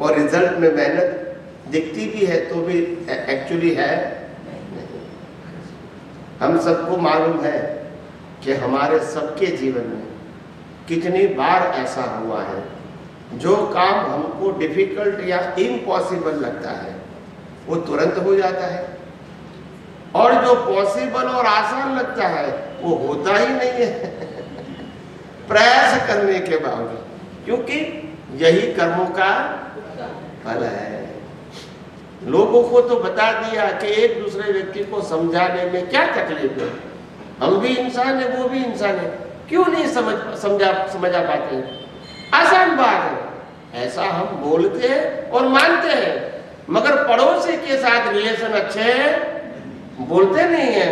और रिजल्ट में मेहनत दिखती भी है तो भी एक्चुअली है नहीं। हम सबको मालूम है कि हमारे सबके जीवन में कितनी बार ऐसा हुआ है, जो काम हमको डिफिकल्ट या इम्पॉसिबल लगता है वो तुरंत हो जाता है, और जो पॉसिबल और आसान लगता है वो होता ही नहीं है प्रयास करने के बावजूद, क्योंकि यही कर्मों का फल है। लोगों को तो बता दिया कि एक दूसरे व्यक्ति को समझाने में क्या तकलीफ है, हम भी इंसान है वो भी इंसान है, क्यों नहीं समझा पाते हैं? आसान बात है, ऐसा हम बोलते हैं और मानते हैं, मगर पड़ोसी के साथ रिलेशन अच्छे हैं बोलते नहीं है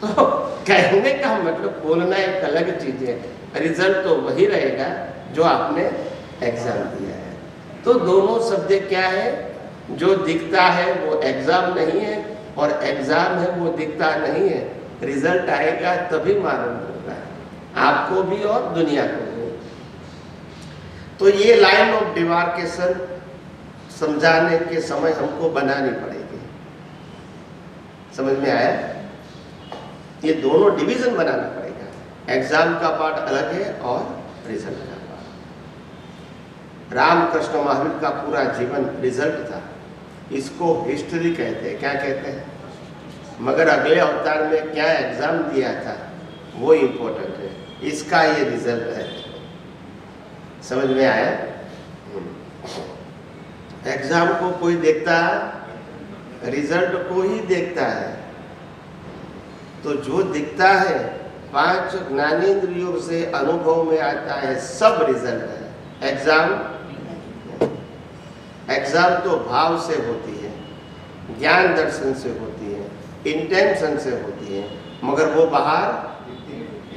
तो कहने का मतलब बोलना एक अलग चीज है, रिजल्ट तो वही रहेगा जो आपने एग्जाम दिया है। तो दोनों शब्द क्या है, जो दिखता है वो एग्जाम नहीं है और एग्जाम है वो दिखता नहीं है। रिजल्ट आएगा तभी मालूम होगा आपको भी और दुनिया को भी। तो ये लाइन ऑफ डिमार्केशन समझाने के समय हमको बनानी पड़ेगी। समझ में आया? ये दोनों डिवीजन बनाना पड़ेगा, एग्जाम का पार्ट अलग है और रिजल्ट का पार्ट। रामकृष्ण महावीर का पूरा जीवन रिजल्ट था, इसको हिस्ट्री कहते हैं। क्या कहते हैं? मगर अगले अवतार में क्या एग्जाम दिया था वो इम्पोर्टेंट है, इसका ये रिजल्ट है। समझ में आया? एग्जाम को कोई देखता है, रिजल्ट को ही देखता है। तो जो दिखता है 5 ज्ञानेंद्रियों से अनुभव में आता है, सब रिजल्ट है। एग्जाम तो भाव से होती है, ज्ञान दर्शन से होती है, इंटेंशन से होती है, मगर वो बाहर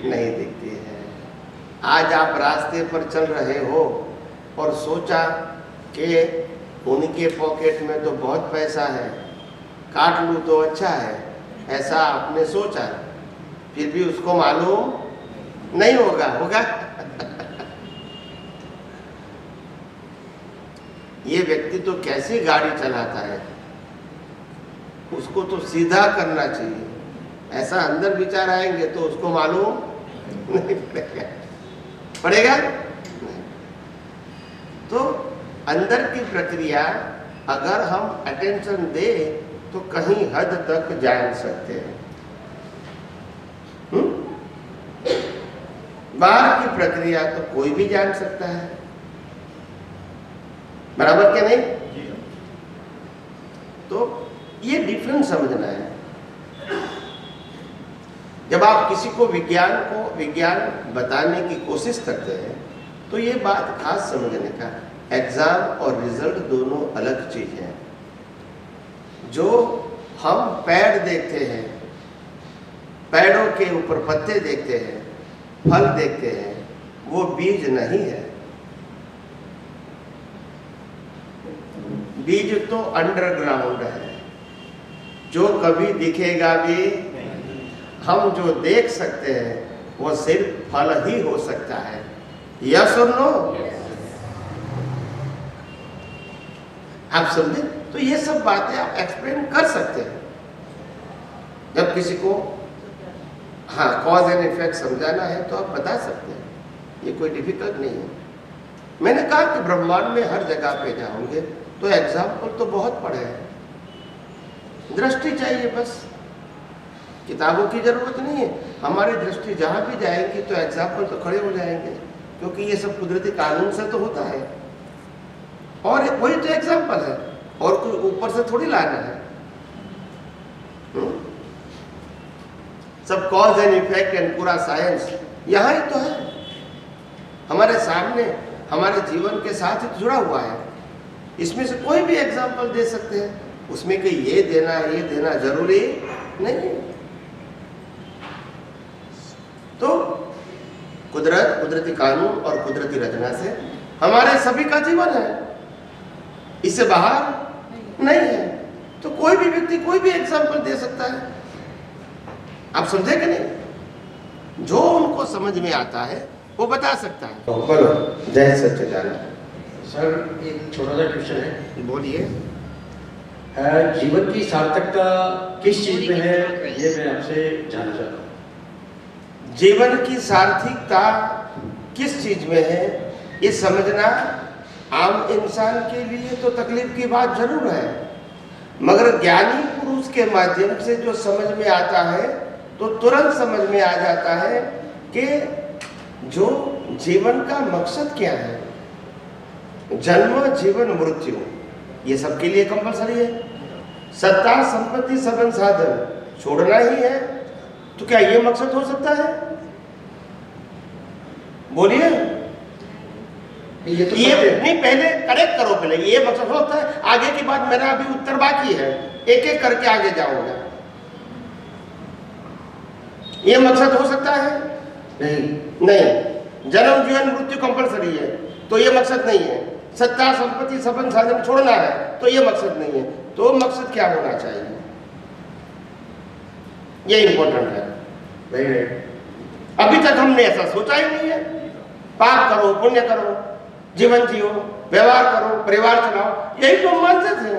नहीं दिखती है। आज आप रास्ते पर चल रहे हो और सोचा कि उनके पॉकेट में तो बहुत पैसा है, काट लूँ तो अच्छा है, ऐसा आपने सोचा, फिर भी उसको मालूम नहीं होगा ये व्यक्ति तो कैसी गाड़ी चलाता है, उसको तो सीधा करना चाहिए, ऐसा अंदर विचार आएंगे तो उसको मालूम नहीं पड़ेगा। तो अंदर की प्रक्रिया अगर हम अटेंशन दे तो कहीं हद तक जान सकते हैं। बाहर की प्रक्रिया तो कोई भी जान सकता है, बराबर क्या नहीं? तो ये डिफरेंस समझना है। जब आप किसी को विज्ञान बताने की कोशिश करते हैं तो ये बात खास समझने का, एग्जाम और रिजल्ट दोनों अलग चीज है। जो हम पेड़ देखते हैं, पेड़ों के ऊपर पत्ते देखते हैं, फल देखते हैं, वो बीज नहीं है। बीज तो अंडरग्राउंड है, जो कभी दिखेगा भी। हम जो देख सकते हैं वो सिर्फ फल ही हो सकता है। यस और नो? आप समझे? तो ये सब बातें आप एक्सप्लेन कर सकते हैं जब किसी को कॉज एंड इफेक्ट समझाना है तो आप बता सकते हैं, ये कोई डिफिकल्ट नहीं है। मैंने कहा कि ब्रह्मांड में हर जगह पे जाओगे तो एग्जाम्पल तो बहुत पड़े हैं, दृष्टि चाहिए, बस किताबों की जरूरत नहीं है। हमारी दृष्टि जहां भी जाएगी तो एग्जाम्पल तो खड़े हो जाएंगे, क्योंकि ये सब कुदरती कानून से तो होता है, और वही तो एग्जाम्पल है, और कोई ऊपर से थोड़ी लाना है। सब कॉज एंड इफेक्ट एंड पूरा साइंस यहाँ ही तो है, हमारे सामने, हमारे जीवन के साथ ही जुड़ा हुआ है। इसमें से कोई भी एग्जाम्पल दे सकते हैं, उसमें कि ये देना जरूरी नहीं। तो कुदरत, कुदरती कानून और कुदरती रचना से हमारे सभी का जीवन है, इससे बाहर नहीं है। तो कोई भी व्यक्ति कोई भी एग्जाम्पल दे सकता है। आप समझे कि नहीं? जो उनको समझ में आता है वो बता सकता है। बोलो, जय सच्चिदानंद। सर एक छोटा सा क्वेश्चन है। बोलिए। जीवन की सार्थकता किस चीज में है, ये मैं आपसे जानना चाहता हूँ। जीवन की सार्थकता किस चीज में है ये समझना आम इंसान के लिए तो तकलीफ की बात जरूर है, मगर ज्ञानी पुरुष के माध्यम से जो समझ में आता है तो तुरंत समझ में आ जाता है कि जो जीवन का मकसद क्या है। जन्म, जीवन, मृत्यु ये सबके लिए कंपलसरी है। सत्ता, संपत्ति, सबन, साधन छोड़ना ही है, तो क्या ये मकसद हो सकता है? बोलिए। ये तो नहीं, पहले करेक्ट करो, पहले ये मकसद होता है। आगे की बात मेरा अभी उत्तर बाकी है, एक एक करके आगे जाऊंगा। ये मकसद हो सकता है? नहीं। जन्म, जीवन, मृत्यु कंपलसरी है, तो ये मकसद नहीं है। सत्ता, संपत्ति, सबन, साधन छोड़ना है, तो ये मकसद नहीं है। तो मकसद क्या होना चाहिए, ये इंपॉर्टेंट है। नहीं, अभी तक हमने ऐसा सोचा ही नहीं है। पाप करो, पुण्य करो, जीवन जियो, व्यवहार करो, परिवार चलाओ, यही तो हम मानते थे।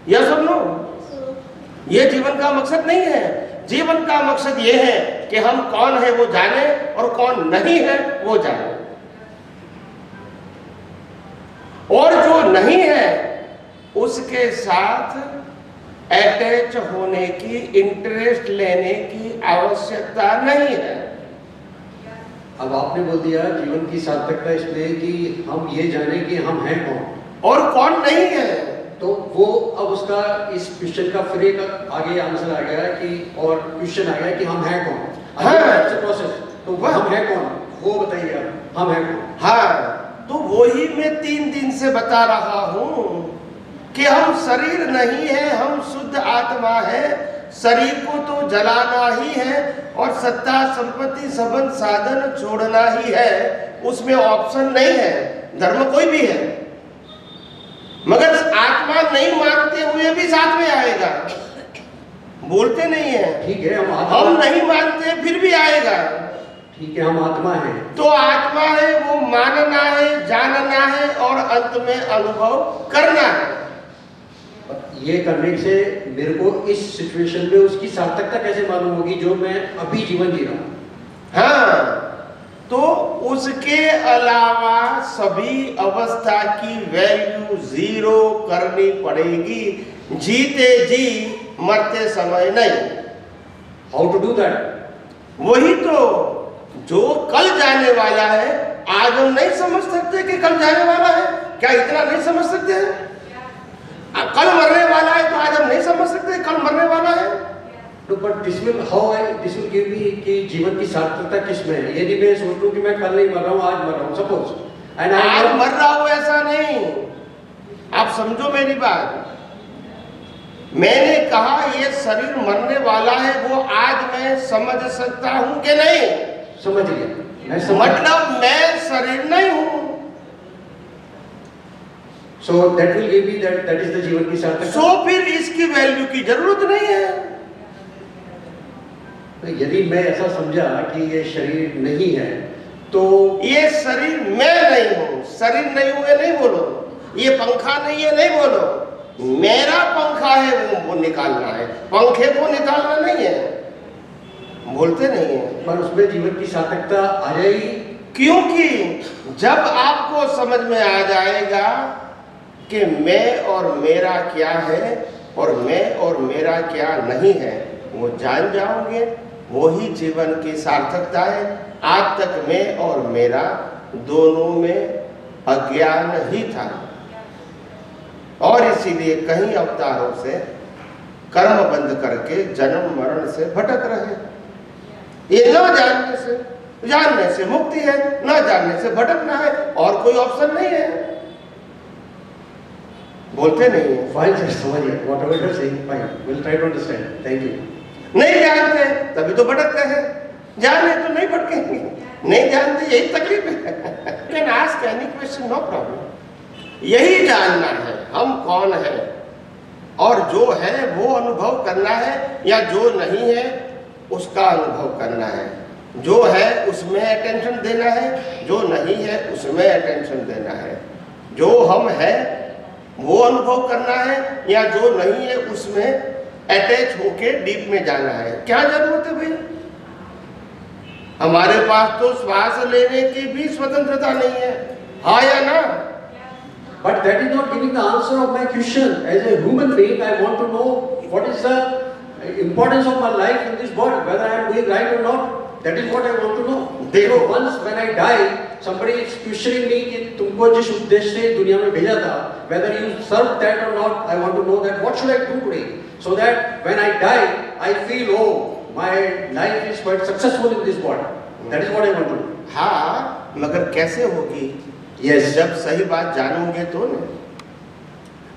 यह सब नो, ये जीवन का मकसद नहीं है। जीवन का मकसद ये है कि हम कौन है वो जाने और कौन नहीं है वो जाने, और जो नहीं है उसके साथ अटैच होने की, इंटरेस्ट लेने की आवश्यकता नहीं है। अब आपने बोल दिया जीवन की सार्थकता इसलिए कि हम ये जाने कि हम हैं कौन और कौन नहीं है। तो वो अब उसका इस क्वेश्चन का फिर एक आगे आंसर आ गया कि, और क्वेश्चन आ गया कि हम हैं कौन। हाँ। प्रोसेस तो हम हैं कौन, वो बताइए आप, हम हैं कौन। हाँ, तो वही मैं 3 दिन से बता रहा हूं कि हम शरीर नहीं है, हम शुद्ध आत्मा है। शरीर को तो जलाना ही है और सत्ता, संपत्ति, सबंध, साधन छोड़ना ही है, उसमें ऑप्शन नहीं है। धर्म कोई भी है, मगर आत्मा नहीं मानते हुए भी साथ में आएगा। बोलते नहीं है, ठीक है, हम नहीं मानते फिर भी आएगा। ठीक है, हम आत्मा हैं। तो आत्मा है वो मानना है, जानना है और अंत में अनुभव करना है। ये करने से मेरे को इस सिचुएशन में उसकी सार्थकता कैसे मालूम होगी जो मैं अभी जीवन जी रहा हूं। हाँ, तो उसके अलावा सभी अवस्था की वैल्यू 0 करनी पड़ेगी, जीते जी, मरते समय नहीं। How to do that? वही तो, जो कल जाने वाला है आज हम नहीं समझ सकते कि कल जाने वाला है। क्या इतना नहीं समझ सकते हैं? कल मरने वाला है तो आज हम नहीं समझ सकते कल मरने वाला है। तो but this will give me कि जीवन की सार्थकता किस में है। यदि मैं सोच लूं कि मैं कल नहीं मर रहा हूं, आज मर रहा हूं, सपोज एंड आज मर रहा हूं, ऐसा नहीं। आप समझो मेरी बात। मैंने कहा ये शरीर मरने वाला है, वो आज मैं समझ सकता हूं कि नहीं? समझ लिया, मतलब मैं शरीर नहीं हूं। So that will give me that is the जीवन की सार्थकता। सो फिर इसकी वैल्यू की जरूरत नहीं है। तो यदि मैं ऐसा समझा कि ये शरीर नहीं है, तो ये शरीर मैं नहीं हूं। शरीर नहीं हुए नहीं बोलो, ये पंखा नहीं है नहीं बोलो, मेरा पंखा है वो निकालना है, पंखे को निकालना नहीं है। बोलते नहीं है। पर उसमें जीवन की सार्थकता आ जाएगी, क्योंकि जब आपको समझ में आ जाएगा कि मैं और मेरा क्या है और मैं और मेरा क्या नहीं है, वो जान जाओगे, वही जीवन की सार्थकता है। आज तक मैं और मेरा दोनों में अज्ञान ही था, और इसीलिए कई अवतारों से कर्म बंद करके जन्म मरण से भटक रहे। ये न जानने से मुक्ति है, न जानने से भटकना है, और कोई ऑप्शन नहीं है। बोलते नहीं है। फाइन सर, समझिए, whatever you are saying, fine, we will try to understand, thank you. नहीं जानते तभी तो भटकते हैं, जाने तो नहीं भटकेंगे। नहीं जानते, यही तकलीफ है। Can ask any question, no problem. यही जानना है हम कौन है, और जो है वो अनुभव करना है, या जो नहीं है उसका अनुभव करना है। जो है उसमें अटेंशन देना है, जो नहीं है उसमें अटेंशन देना है। जो हम है वो अनुभव करना है, या जो नहीं है उसमें अटैच होके डीप में जाना है। क्या जरूरत है भाई? हमारे पास तो श्वास लेने की भी स्वतंत्रता नहीं है, हाँ या ना? But that is not giving the answer of my question. As a human being, I want to know what is the importance of my life in this world, whether I am doing right or not. That is what I want to know. देखो, once when I die, somebody is questioning me कि तुमको जिस उद्देश्य से दुनिया में भेजा था, whether you serve that or not, I want to know that what should I do today, so that when I die, I feel, oh, my life is quite successful in this world. That is what I want to do. हाँ, मगर कैसे होगी? Yes. जब सही बात जानोगे तो न।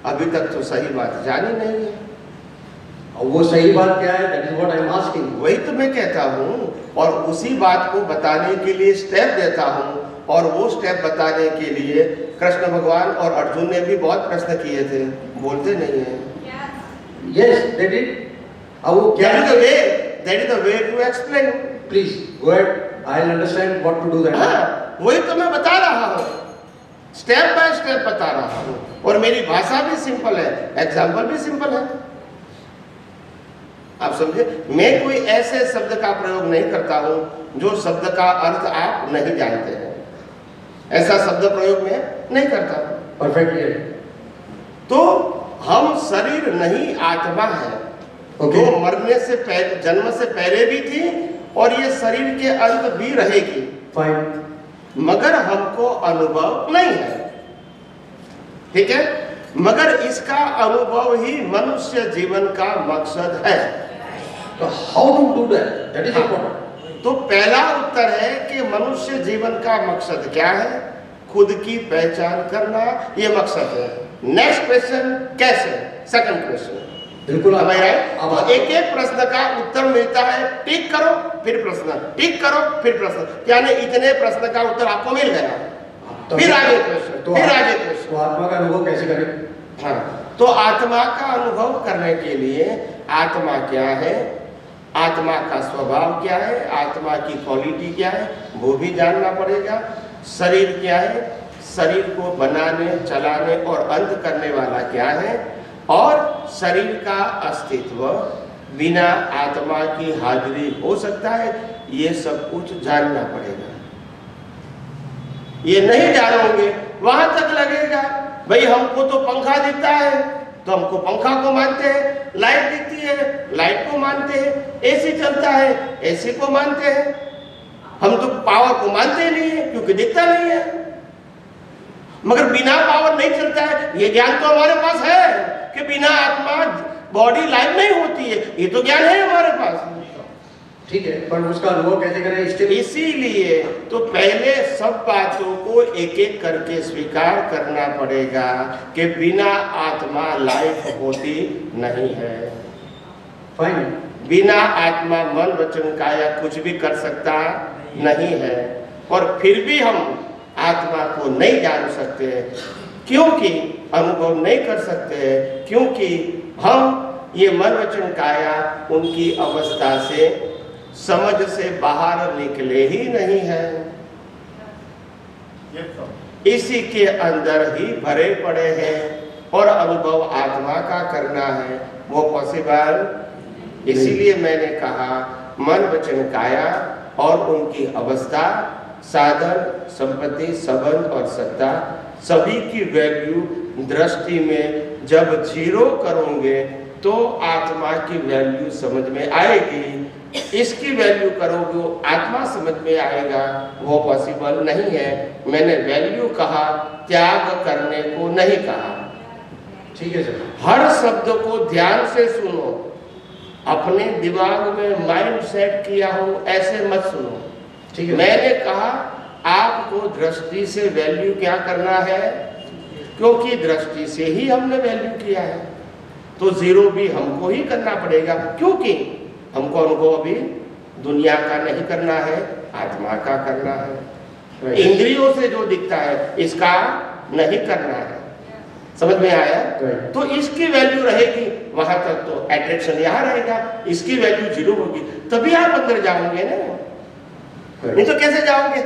अभी तक तो सही बात जानी नहीं है। और वो सही बात क्या है? That is what I am asking. वही तो मैं कहता हूँ, और उसी बात को बताने के लिए स्टेप देता हूँ, और वो स्टेप बताने के लिए कृष्ण भगवान और अर्जुन ने भी बहुत प्रश्न किए थे, बोलते नहीं है। Yes, they did. अब वो क्या है? That is the way to explain. Please go ahead. I'll understand what to do then. हाँ, वही तो मैं बता रहा हूँ, स्टेप बाय स्टेप बता रहा हूँ, और मेरी भाषा भी सिंपल है, एग्जाम्पल भी सिंपल है। आप समझे? मैं कोई ऐसे शब्द का प्रयोग नहीं करता हूँ जो शब्द का अर्थ आप नहीं जानते हैं, ऐसा शब्द प्रयोग मैं नहीं करता हूँ। Perfectly. तो हम शरीर नहीं आत्मा है, जो मरने से पहले, जन्म से पहले भी थी, और ये शरीर के अंत भी रहेगी। Fine. मगर हमको अनुभव नहीं है, ठीक है? मगर इसका अनुभव ही मनुष्य जीवन का मकसद है। So how to do that? That is important. तो पहला उत्तर है कि मनुष्य जीवन का मकसद क्या है? खुद की पहचान करना, ये मकसद है। नेक्स्ट क्वेश्चन, कैसे? Second question. बिल्कुल। अब एक एक प्रश्न का उत्तर मिलता है, टिक करो फिर प्रश्न, टिक करो फिर प्रश्न, यानी इतने प्रश्न का उत्तर आपको मिल गया। तो फिर आगे क्वेश्चन, फिर आगे क्वेश्चन। तो आत्मा का अनुभव कैसे करें? हाँ, तो आत्मा का अनुभव करने के लिए आत्मा क्या है, आत्मा का स्वभाव क्या है, आत्मा की क्वालिटी क्या है, वो भी जानना पड़ेगा। शरीर क्या है, शरीर को बनाने, चलाने और अंत करने वाला क्या है, और शरीर का अस्तित्व बिना आत्मा की हाजिरी हो सकता है, ये सब कुछ जानना पड़ेगा। ये नहीं जानोगे वहां तक लगेगा भाई हमको तो पंखा दिखता है तो हमको पंखा को मानते हैं, लाइट दिखती है लाइट को मानते हैं, एसी चलता है एसी को मानते हैं, हम तो पावर को मानते ही नहीं है क्योंकि दिखता नहीं है। मगर बिना पावर नहीं चलता है, ये ज्ञान तो हमारे पास है कि बिना आत्मा बॉडी लाइफ नहीं होती है, ये तो ज्ञान है हमारे पास। ठीक है, पर उसका अनुभव कैसे करें? इसीलिए तो पहले सब बातों को एक एक करके स्वीकार करना पड़ेगा कि बिना आत्मा लाइफ होती नहीं है। फाइन। बिना आत्मा मन वचन काया कुछ भी कर सकता नहीं है, और फिर भी हम आत्मा को नहीं जान सकते क्योंकि अनुभव नहीं कर सकते, क्योंकि हम ये मन वचन काया उनकी अवस्था से समझ से बाहर निकले ही नहीं है, इसी के अंदर ही भरे पड़े हैं, और अनुभव आत्मा का करना है वो पॉसिबल। इसीलिए मैंने कहा मन वचन काया और उनकी अवस्था, साधन, संपत्ति, संबंध और सत्ता, सभी की वैल्यू दृष्टि में जब जीरो करोगे तो आत्मा की वैल्यू समझ में आएगी। इसकी वैल्यू करोगे आत्मा समझ में आएगा, वो पॉसिबल नहीं है। मैंने वैल्यू कहा, त्याग करने को नहीं कहा। ठीक है सर। हर शब्द को ध्यान से सुनो, अपने दिमाग में माइंड सेट किया हो ऐसे मत सुनो। ठीक है। मैंने कहा आपको दृष्टि से वैल्यू क्या करना है, क्योंकि दृष्टि से ही हमने वैल्यू किया है, तो जीरो भी हमको ही करना पड़ेगा क्योंकि हमको अनुभव अभी दुनिया का नहीं करना है, आत्मा का करना है। इंद्रियों से जो दिखता है इसका नहीं करना है। समझ में आया? तो इसकी वैल्यू रहेगी वहां तक, तो अट्रैक्शन यहाँ रहेगा, इसकी वैल्यू 0 होगी, तभी आप अंदर जाओगे ना, नहीं तो कैसे जाओगे?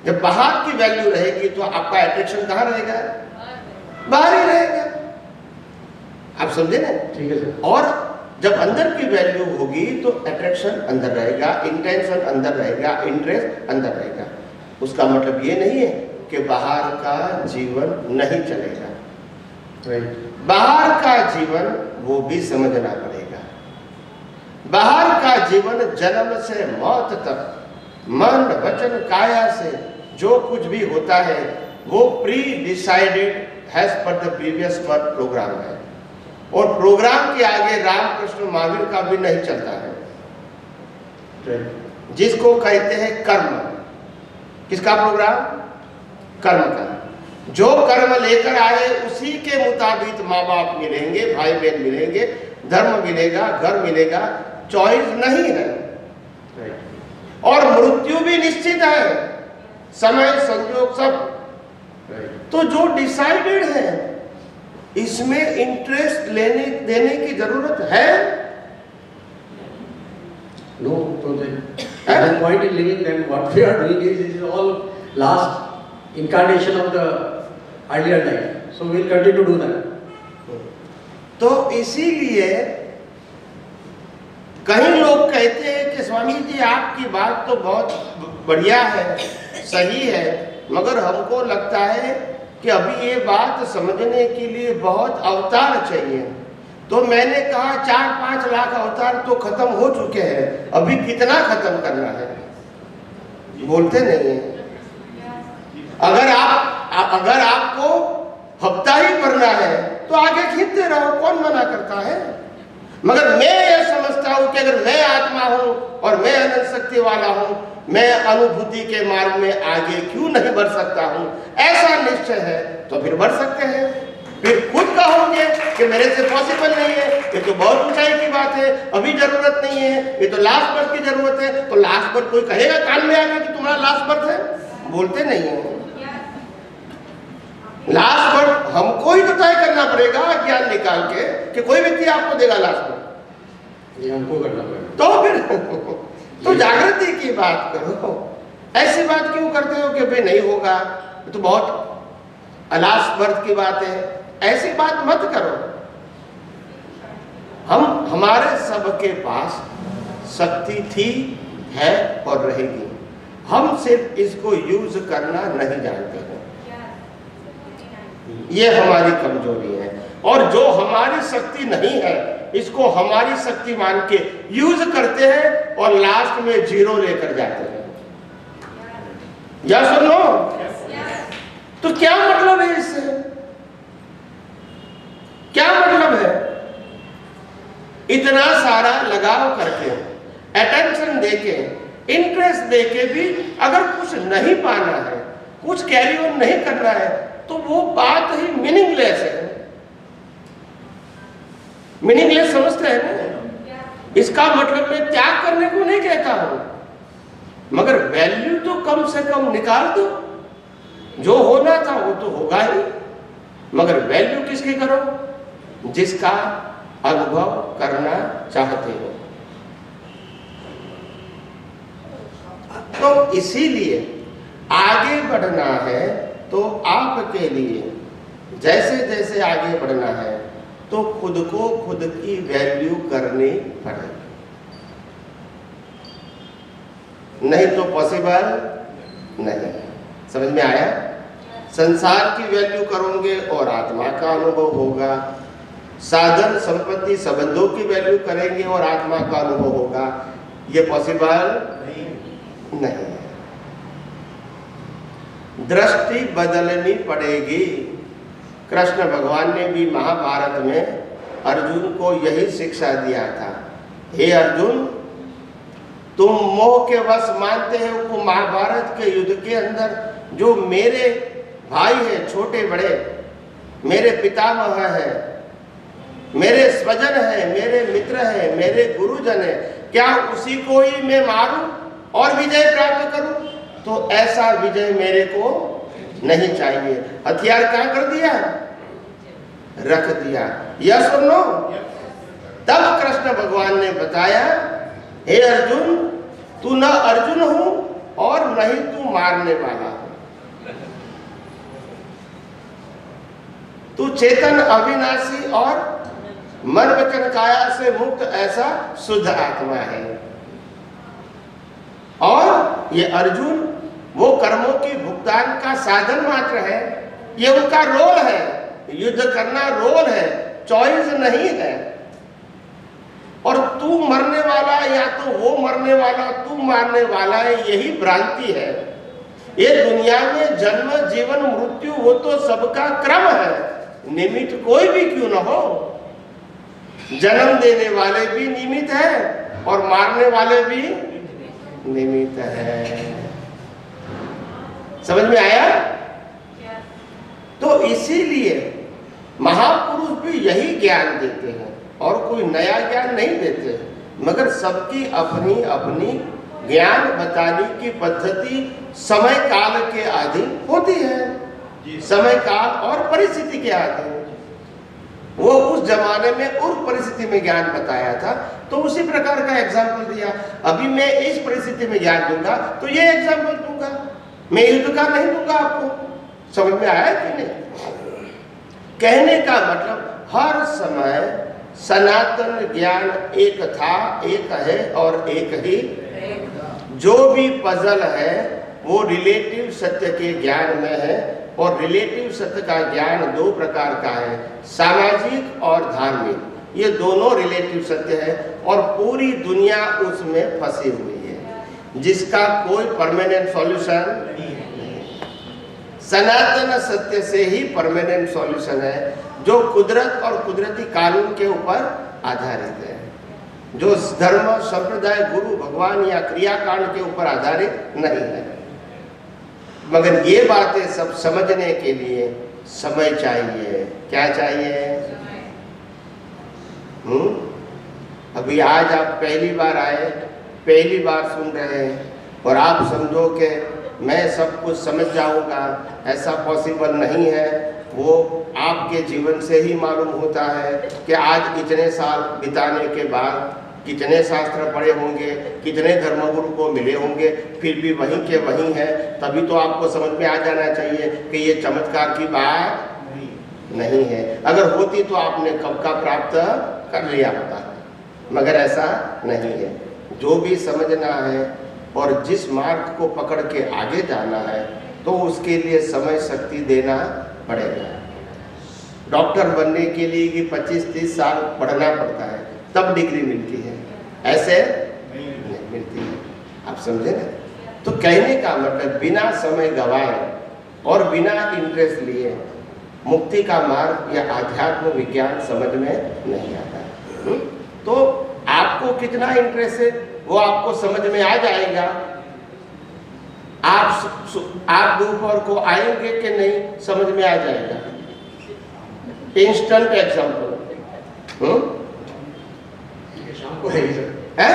जब बाहर की वैल्यू रहेगी तो आपका अट्रैक्शन कहाँ रहेगा? बाहर ही रहेगा। आप समझे ना? ठीक है सर। और जब अंदर की वैल्यू होगी तो अट्रैक्शन अंदर रहेगा, इंटेंशन अंदर रहेगा, इंटरेस्ट अंदर रहेगा। उसका मतलब ये नहीं है कि बाहर का जीवन नहीं चलेगा। बाहर का जीवन वो भी समझना पड़ेगा। बाहर का जीवन जन्म से मौत तक मन वचन काया से जो कुछ भी होता है वो प्री डिसाइडेड हैज पर द प्रीवियस बर्थ प्रोग्राम है, और प्रोग्राम के आगे रामकृष्ण महावीर का भी नहीं चलता है, जिसको कहते हैं कर्म। किसका प्रोग्राम? कर्म का। जो कर्म लेकर आए उसी के मुताबिक माँ बाप मिलेंगे, भाई बहन मिलेंगे, धर्म मिलेगा, घर मिलेगा, चॉइस नहीं है। और मृत्यु भी निश्चित है, समय संयोग सब। तो जो डिसाइडेड है इसमें इंटरेस्ट देने की जरूरत है? No, so the point in living, then what we are doing is all last incarnation of the earlier life. So we will continue to do that. तो इसीलिए कई लोग कहते हैं कि स्वामी जी आपकी बात तो बहुत बढ़िया है, सही है, मगर हमको लगता है कि अभी ये बात समझने के लिए बहुत अवतार चाहिए। तो मैंने कहा 4-5 लाख अवतार तो खत्म हो चुके हैं, अभी कितना खत्म करना है? बोलते नहीं है। अगर आपको हफ्ता ही पढ़ना है तो आगे खींचते रहो, कौन मना करता है? मगर मैं ये समझता हूं कि अगर मैं आत्मा हूं और मैं अनंत शक्ति वाला हूं, मैं अनुभूति के मार्ग में आगे क्यों नहीं बढ़ सकता हूं, ऐसा निश्चय है तो फिर बढ़ सकते हैं। फिर खुद कहोगे कि मेरे से पॉसिबल नहीं है, ये तो बहुत ऊंचाई की बात है, अभी जरूरत नहीं है, ये तो लास्ट बर्थ की जरूरत है। तो लास्ट बर्थ कोई कहेगा कान में आके कि तुम्हारा लास्ट बर्थ है? बोलते नहीं है। लास्ट बर्थ हमको ही तो तय करना पड़ेगा, ज्ञान निकाल के, कि कोई व्यक्ति आपको देगा लास्ट बर्थ, ये हमको करना पड़ेगा। तो फिर तो जागृति की बात करो। ऐसी बात क्यों करते हो कि भाई नहीं होगा, तो बहुत लास्ट बर्थ की बात है, ऐसी बात मत करो। हमारे सबके पास शक्ति थी, है और रहेगी, हम सिर्फ इसको यूज करना नहीं जानते हैं। ये हमारी कमजोरी है, और जो हमारी शक्ति नहीं है इसको हमारी शक्ति मान के यूज करते हैं और लास्ट में 0 लेकर जाते हैं। या सुनो, तो क्या मतलब है इससे? क्या मतलब है? इतना सारा लगाव करके, अटेंशन देके, इंटरेस्ट देके भी अगर कुछ नहीं पाना है, कुछ कैरी ऑन नहीं करना है, तो वो बात ही मीनिंगलेस है। मीनिंगलेस समझते हैं ना? इसका मतलब मैं त्याग करने को नहीं कहता हूं, मगर वैल्यू तो कम से कम निकाल दो। जो होना था वो तो होगा ही, मगर वैल्यू किसकी करो? जिसका अनुभव करना चाहते हो। तो इसीलिए आगे बढ़ना है तो आपके लिए जैसे जैसे आगे बढ़ना है तो खुद को खुद की वैल्यू करनी पड़ेगी, नहीं तो पॉसिबल नहीं। समझ में आया? संसार की वैल्यू करोगे और आत्मा का अनुभव होगा, साधन संपत्ति संबंधों की वैल्यू करेंगे और आत्मा का अनुभव होगा, ये पॉसिबल नहीं। दृष्टि बदलनी पड़ेगी। कृष्ण भगवान ने भी महाभारत में अर्जुन को यही शिक्षा दिया था, हे अर्जुन, तुम मोह के वश मानते हो कि महाभारत के युद्ध के अंदर जो मेरे भाई है, छोटे बड़े, मेरे पितामह है, मेरे स्वजन है, मेरे मित्र है, मेरे गुरुजन है, क्या उसी को ही मैं मारूं और विजय प्राप्त करूं? तो ऐसा विजय मेरे को नहीं चाहिए। हथियार क्या कर दिया? रख दिया। यस और नो? तब कृष्ण भगवान ने बताया, हे अर्जुन, तू न अर्जुन हूं और न ही तू मारने वाला हूं, तू चेतन अविनाशी और मन वचन काया से मुक्त ऐसा शुद्ध आत्मा है। और ये अर्जुन वो कर्मों की भुगतान का साधन मात्र है, ये उनका रोल है, युद्ध करना रोल है, चॉइस नहीं है। और तू मरने वाला या तो वो मरने वाला, तू मारने वाला है, यही भ्रांति है। ये दुनिया में जन्म जीवन मृत्यु वो तो सबका क्रम है, निमित्त कोई भी क्यों न हो। जन्म देने वाले भी निमित्त है और मारने वाले भी निमित्त है। समझ में आया? तो इसीलिए महापुरुष भी यही ज्ञान देते हैं और कोई नया ज्ञान नहीं देते, मगर सबकी अपनी अपनी ज्ञान बताने की पद्धति समय काल के अधीन होती है, समय काल और परिस्थिति के अधीन। वो उस जमाने में उस परिस्थिति में ज्ञान बताया था तो उसी प्रकार का एग्जाम्पल दिया। अभी मैं इस परिस्थिति में ज्ञान दूंगा तो ये एग्जाम्पल दूंगा, मैं युद्ध का नहीं दूंगा आपको। समझ में आया कि नहीं? कहने का मतलब हर समय सनातन ज्ञान एक था, एक है और एक ही। जो भी पजल है वो रिलेटिव सत्य के ज्ञान में है और रिलेटिव सत्य का ज्ञान दो प्रकार का है, सामाजिक और धार्मिक। ये दोनों रिलेटिव सत्य है और पूरी दुनिया उसमें फंसी हुई है, जिसका कोई परमानेंट सॉल्यूशन नहीं है। सनातन सत्य से ही परमानेंट सॉल्यूशन है, जो कुदरत और कुदरती कानून के ऊपर आधारित है, जो धर्म संप्रदाय गुरु भगवान या क्रियाकांड के ऊपर आधारित नहीं है। मगर ये बातें सब समझने के लिए समय चाहिए। क्या चाहिए? अभी आज आप पहली बार आए, पहली बार सुन रहे हैं और आप समझो कि मैं सब कुछ समझ जाऊंगा, ऐसा पॉसिबल नहीं है। वो आपके जीवन से ही मालूम होता है कि आज इतने साल बिताने के बाद कितने शास्त्र पढ़े होंगे, कितने धर्मगुरु को मिले होंगे, फिर भी वहीं के वहीं है। तभी तो आपको समझ में आ जाना चाहिए कि ये चमत्कार की बात नहीं है। अगर होती तो आपने कब का प्राप्त कर लिया होता, मगर ऐसा नहीं है। जो भी समझना है और जिस मार्ग को पकड़ के आगे जाना है तो उसके लिए समय शक्ति देना पड़ेगा। डॉक्टर बनने के लिए कि 25-30 साल पढ़ना पड़ता है तब डिग्री मिलती है, ऐसे नहीं मिलती है। आप समझे ना? तो कहने का मतलब बिना समय गवाए और बिना इंटरेस्ट लिए मुक्ति का मार्ग या आध्यात्म विज्ञान समझ में नहीं आता। तो आपको कितना इंटरेस्ट है वो आपको समझ में आ जाएगा। आप दोपहर को आएंगे कि नहीं समझ में आ जाएगा। इंस्टेंट एग्जाम्पल शाम को है है?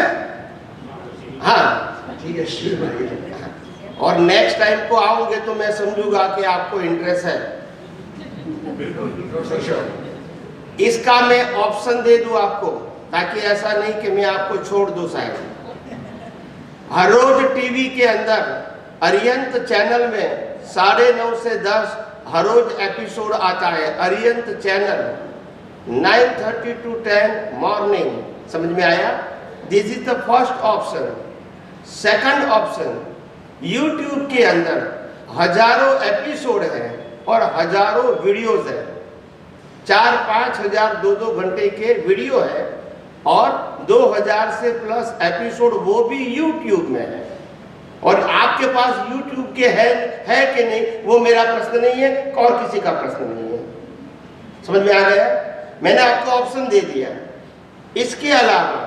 हाँ ठीक है। और नेक्स्ट टाइम को आओगे तो मैं समझूंगा कि आपको इंटरेस्ट है। इसका मैं ऑप्शन दे दूं आपको, ताकि ऐसा नहीं कि मैं आपको छोड़ दूं शायद। हर रोज टीवी के अंदर अरियंत चैनल में 9:30 से 10 हर रोज एपिसोड आता है। अरियंत चैनल 9:30 to 10 मॉर्निंग। समझ में आया? This is the first option. Second option, YouTube के अंदर हजारों एपिसोड है और हजारों वीडियोस है। 4-5 हजार 2-2 घंटे के वीडियो है और 2000 से प्लस एपिसोड वो भी यूट्यूब में है। और आपके पास यूट्यूब के है कि नहीं वो मेरा प्रश्न नहीं है और किसी का प्रश्न नहीं है। समझ में आ गया? मैंने आपको ऑप्शन दे दिया। इसके अलावा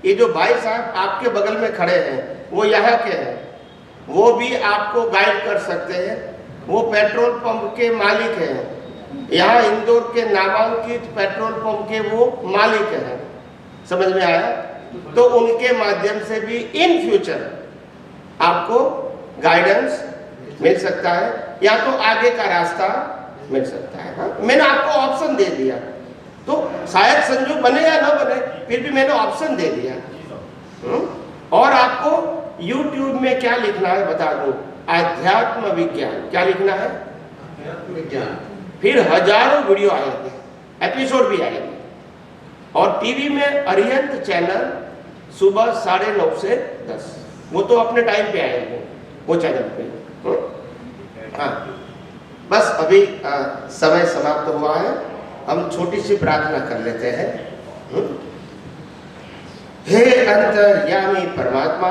ये जो भाई साहब आपके बगल में खड़े हैं वो यहाँ के हैं, वो भी आपको गाइड कर सकते हैं। वो पेट्रोल पंप के मालिक हैं, यहाँ इंदौर के नामांकित पेट्रोल पंप के वो मालिक हैं। समझ में आया? तो उनके माध्यम से भी इन फ्यूचर आपको गाइडेंस मिल सकता है, या तो आगे का रास्ता मिल सकता है। हाँ? मैंने आपको ऑप्शन दे दिया, तो शायद संजोग बने या ना बने, फिर भी मैंने ऑप्शन दे दिया। और आपको YouTube में क्या लिखना है बता दूं, आध्यात्म विज्ञान। क्या लिखना है? विज्ञान। फिर हजारों वीडियो आएंगे, एपिसोड भी आएंगे। और टीवी में अरिहंत चैनल सुबह 9:30 से 10, वो तो अपने टाइम पे आएंगे वो चैनल पे। हाँ, बस अभी समय समाप्त हुआ है, हम छोटी सी प्रार्थना कर लेते हैं। हे अंतर्यामी परमात्मा,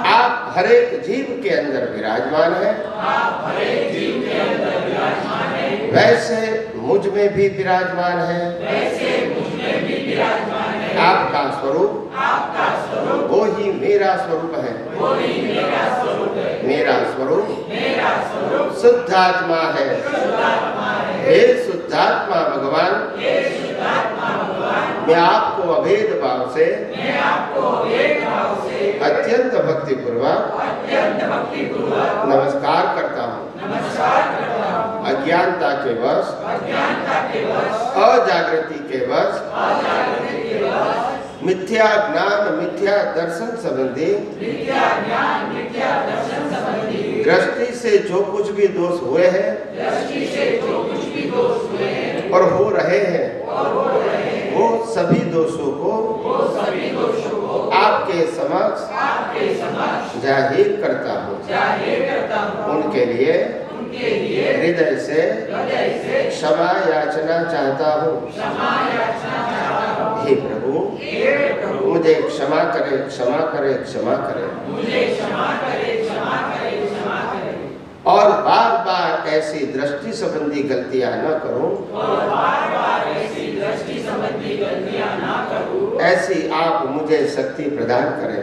आप हर एक जीव के अंदर विराजमान हैं। वैसे मुझ में भी विराजमान है। आपका स्वरूप वो ही मेरा स्वरूप है। मेरा स्वरूप शुद्धात्मा है। हे शुद्धात्मा भगवान, मैं आपको अभेद भाव से अत्यंत भक्ति पूर्वक नमस्कार करता हूँ। अज्ञानता के वश, अजागृति के वश, मिथ्या ज्ञान मिथ्या दर्शन संबंधी दृष्टि से जो कुछ भी दोष हुए हैं और हो रहे हैं, वो सभी दोषों को आपके समक्ष जाहिर करता हूँ। उनके लिए हृदय से क्षमा याचना चाहता हूँ। हे प्रभु, मुझे क्षमा करे, क्षमा करे, क्षमा करे। और बार बार ऐसी दृष्टि संबंधी गलतियां न करूं। ऐसी आप मुझे शक्ति प्रदान करें।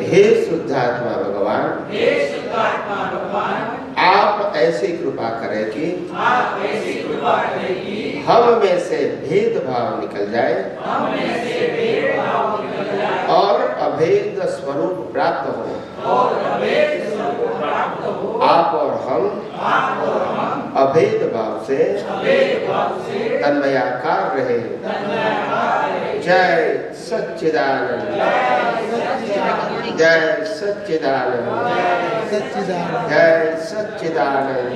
हे शुद्धात्मा भगवान, आप ऐसी कृपा करें कि हम में से भेदभाव निकल जाए और अभेद स्वरूप प्राप्त हो। आप और हम अभेद भाव से तन्मयाकार रहे। जय सच्चिदानंद, जय सच्चिदानंद, जय सच्चिदानंद।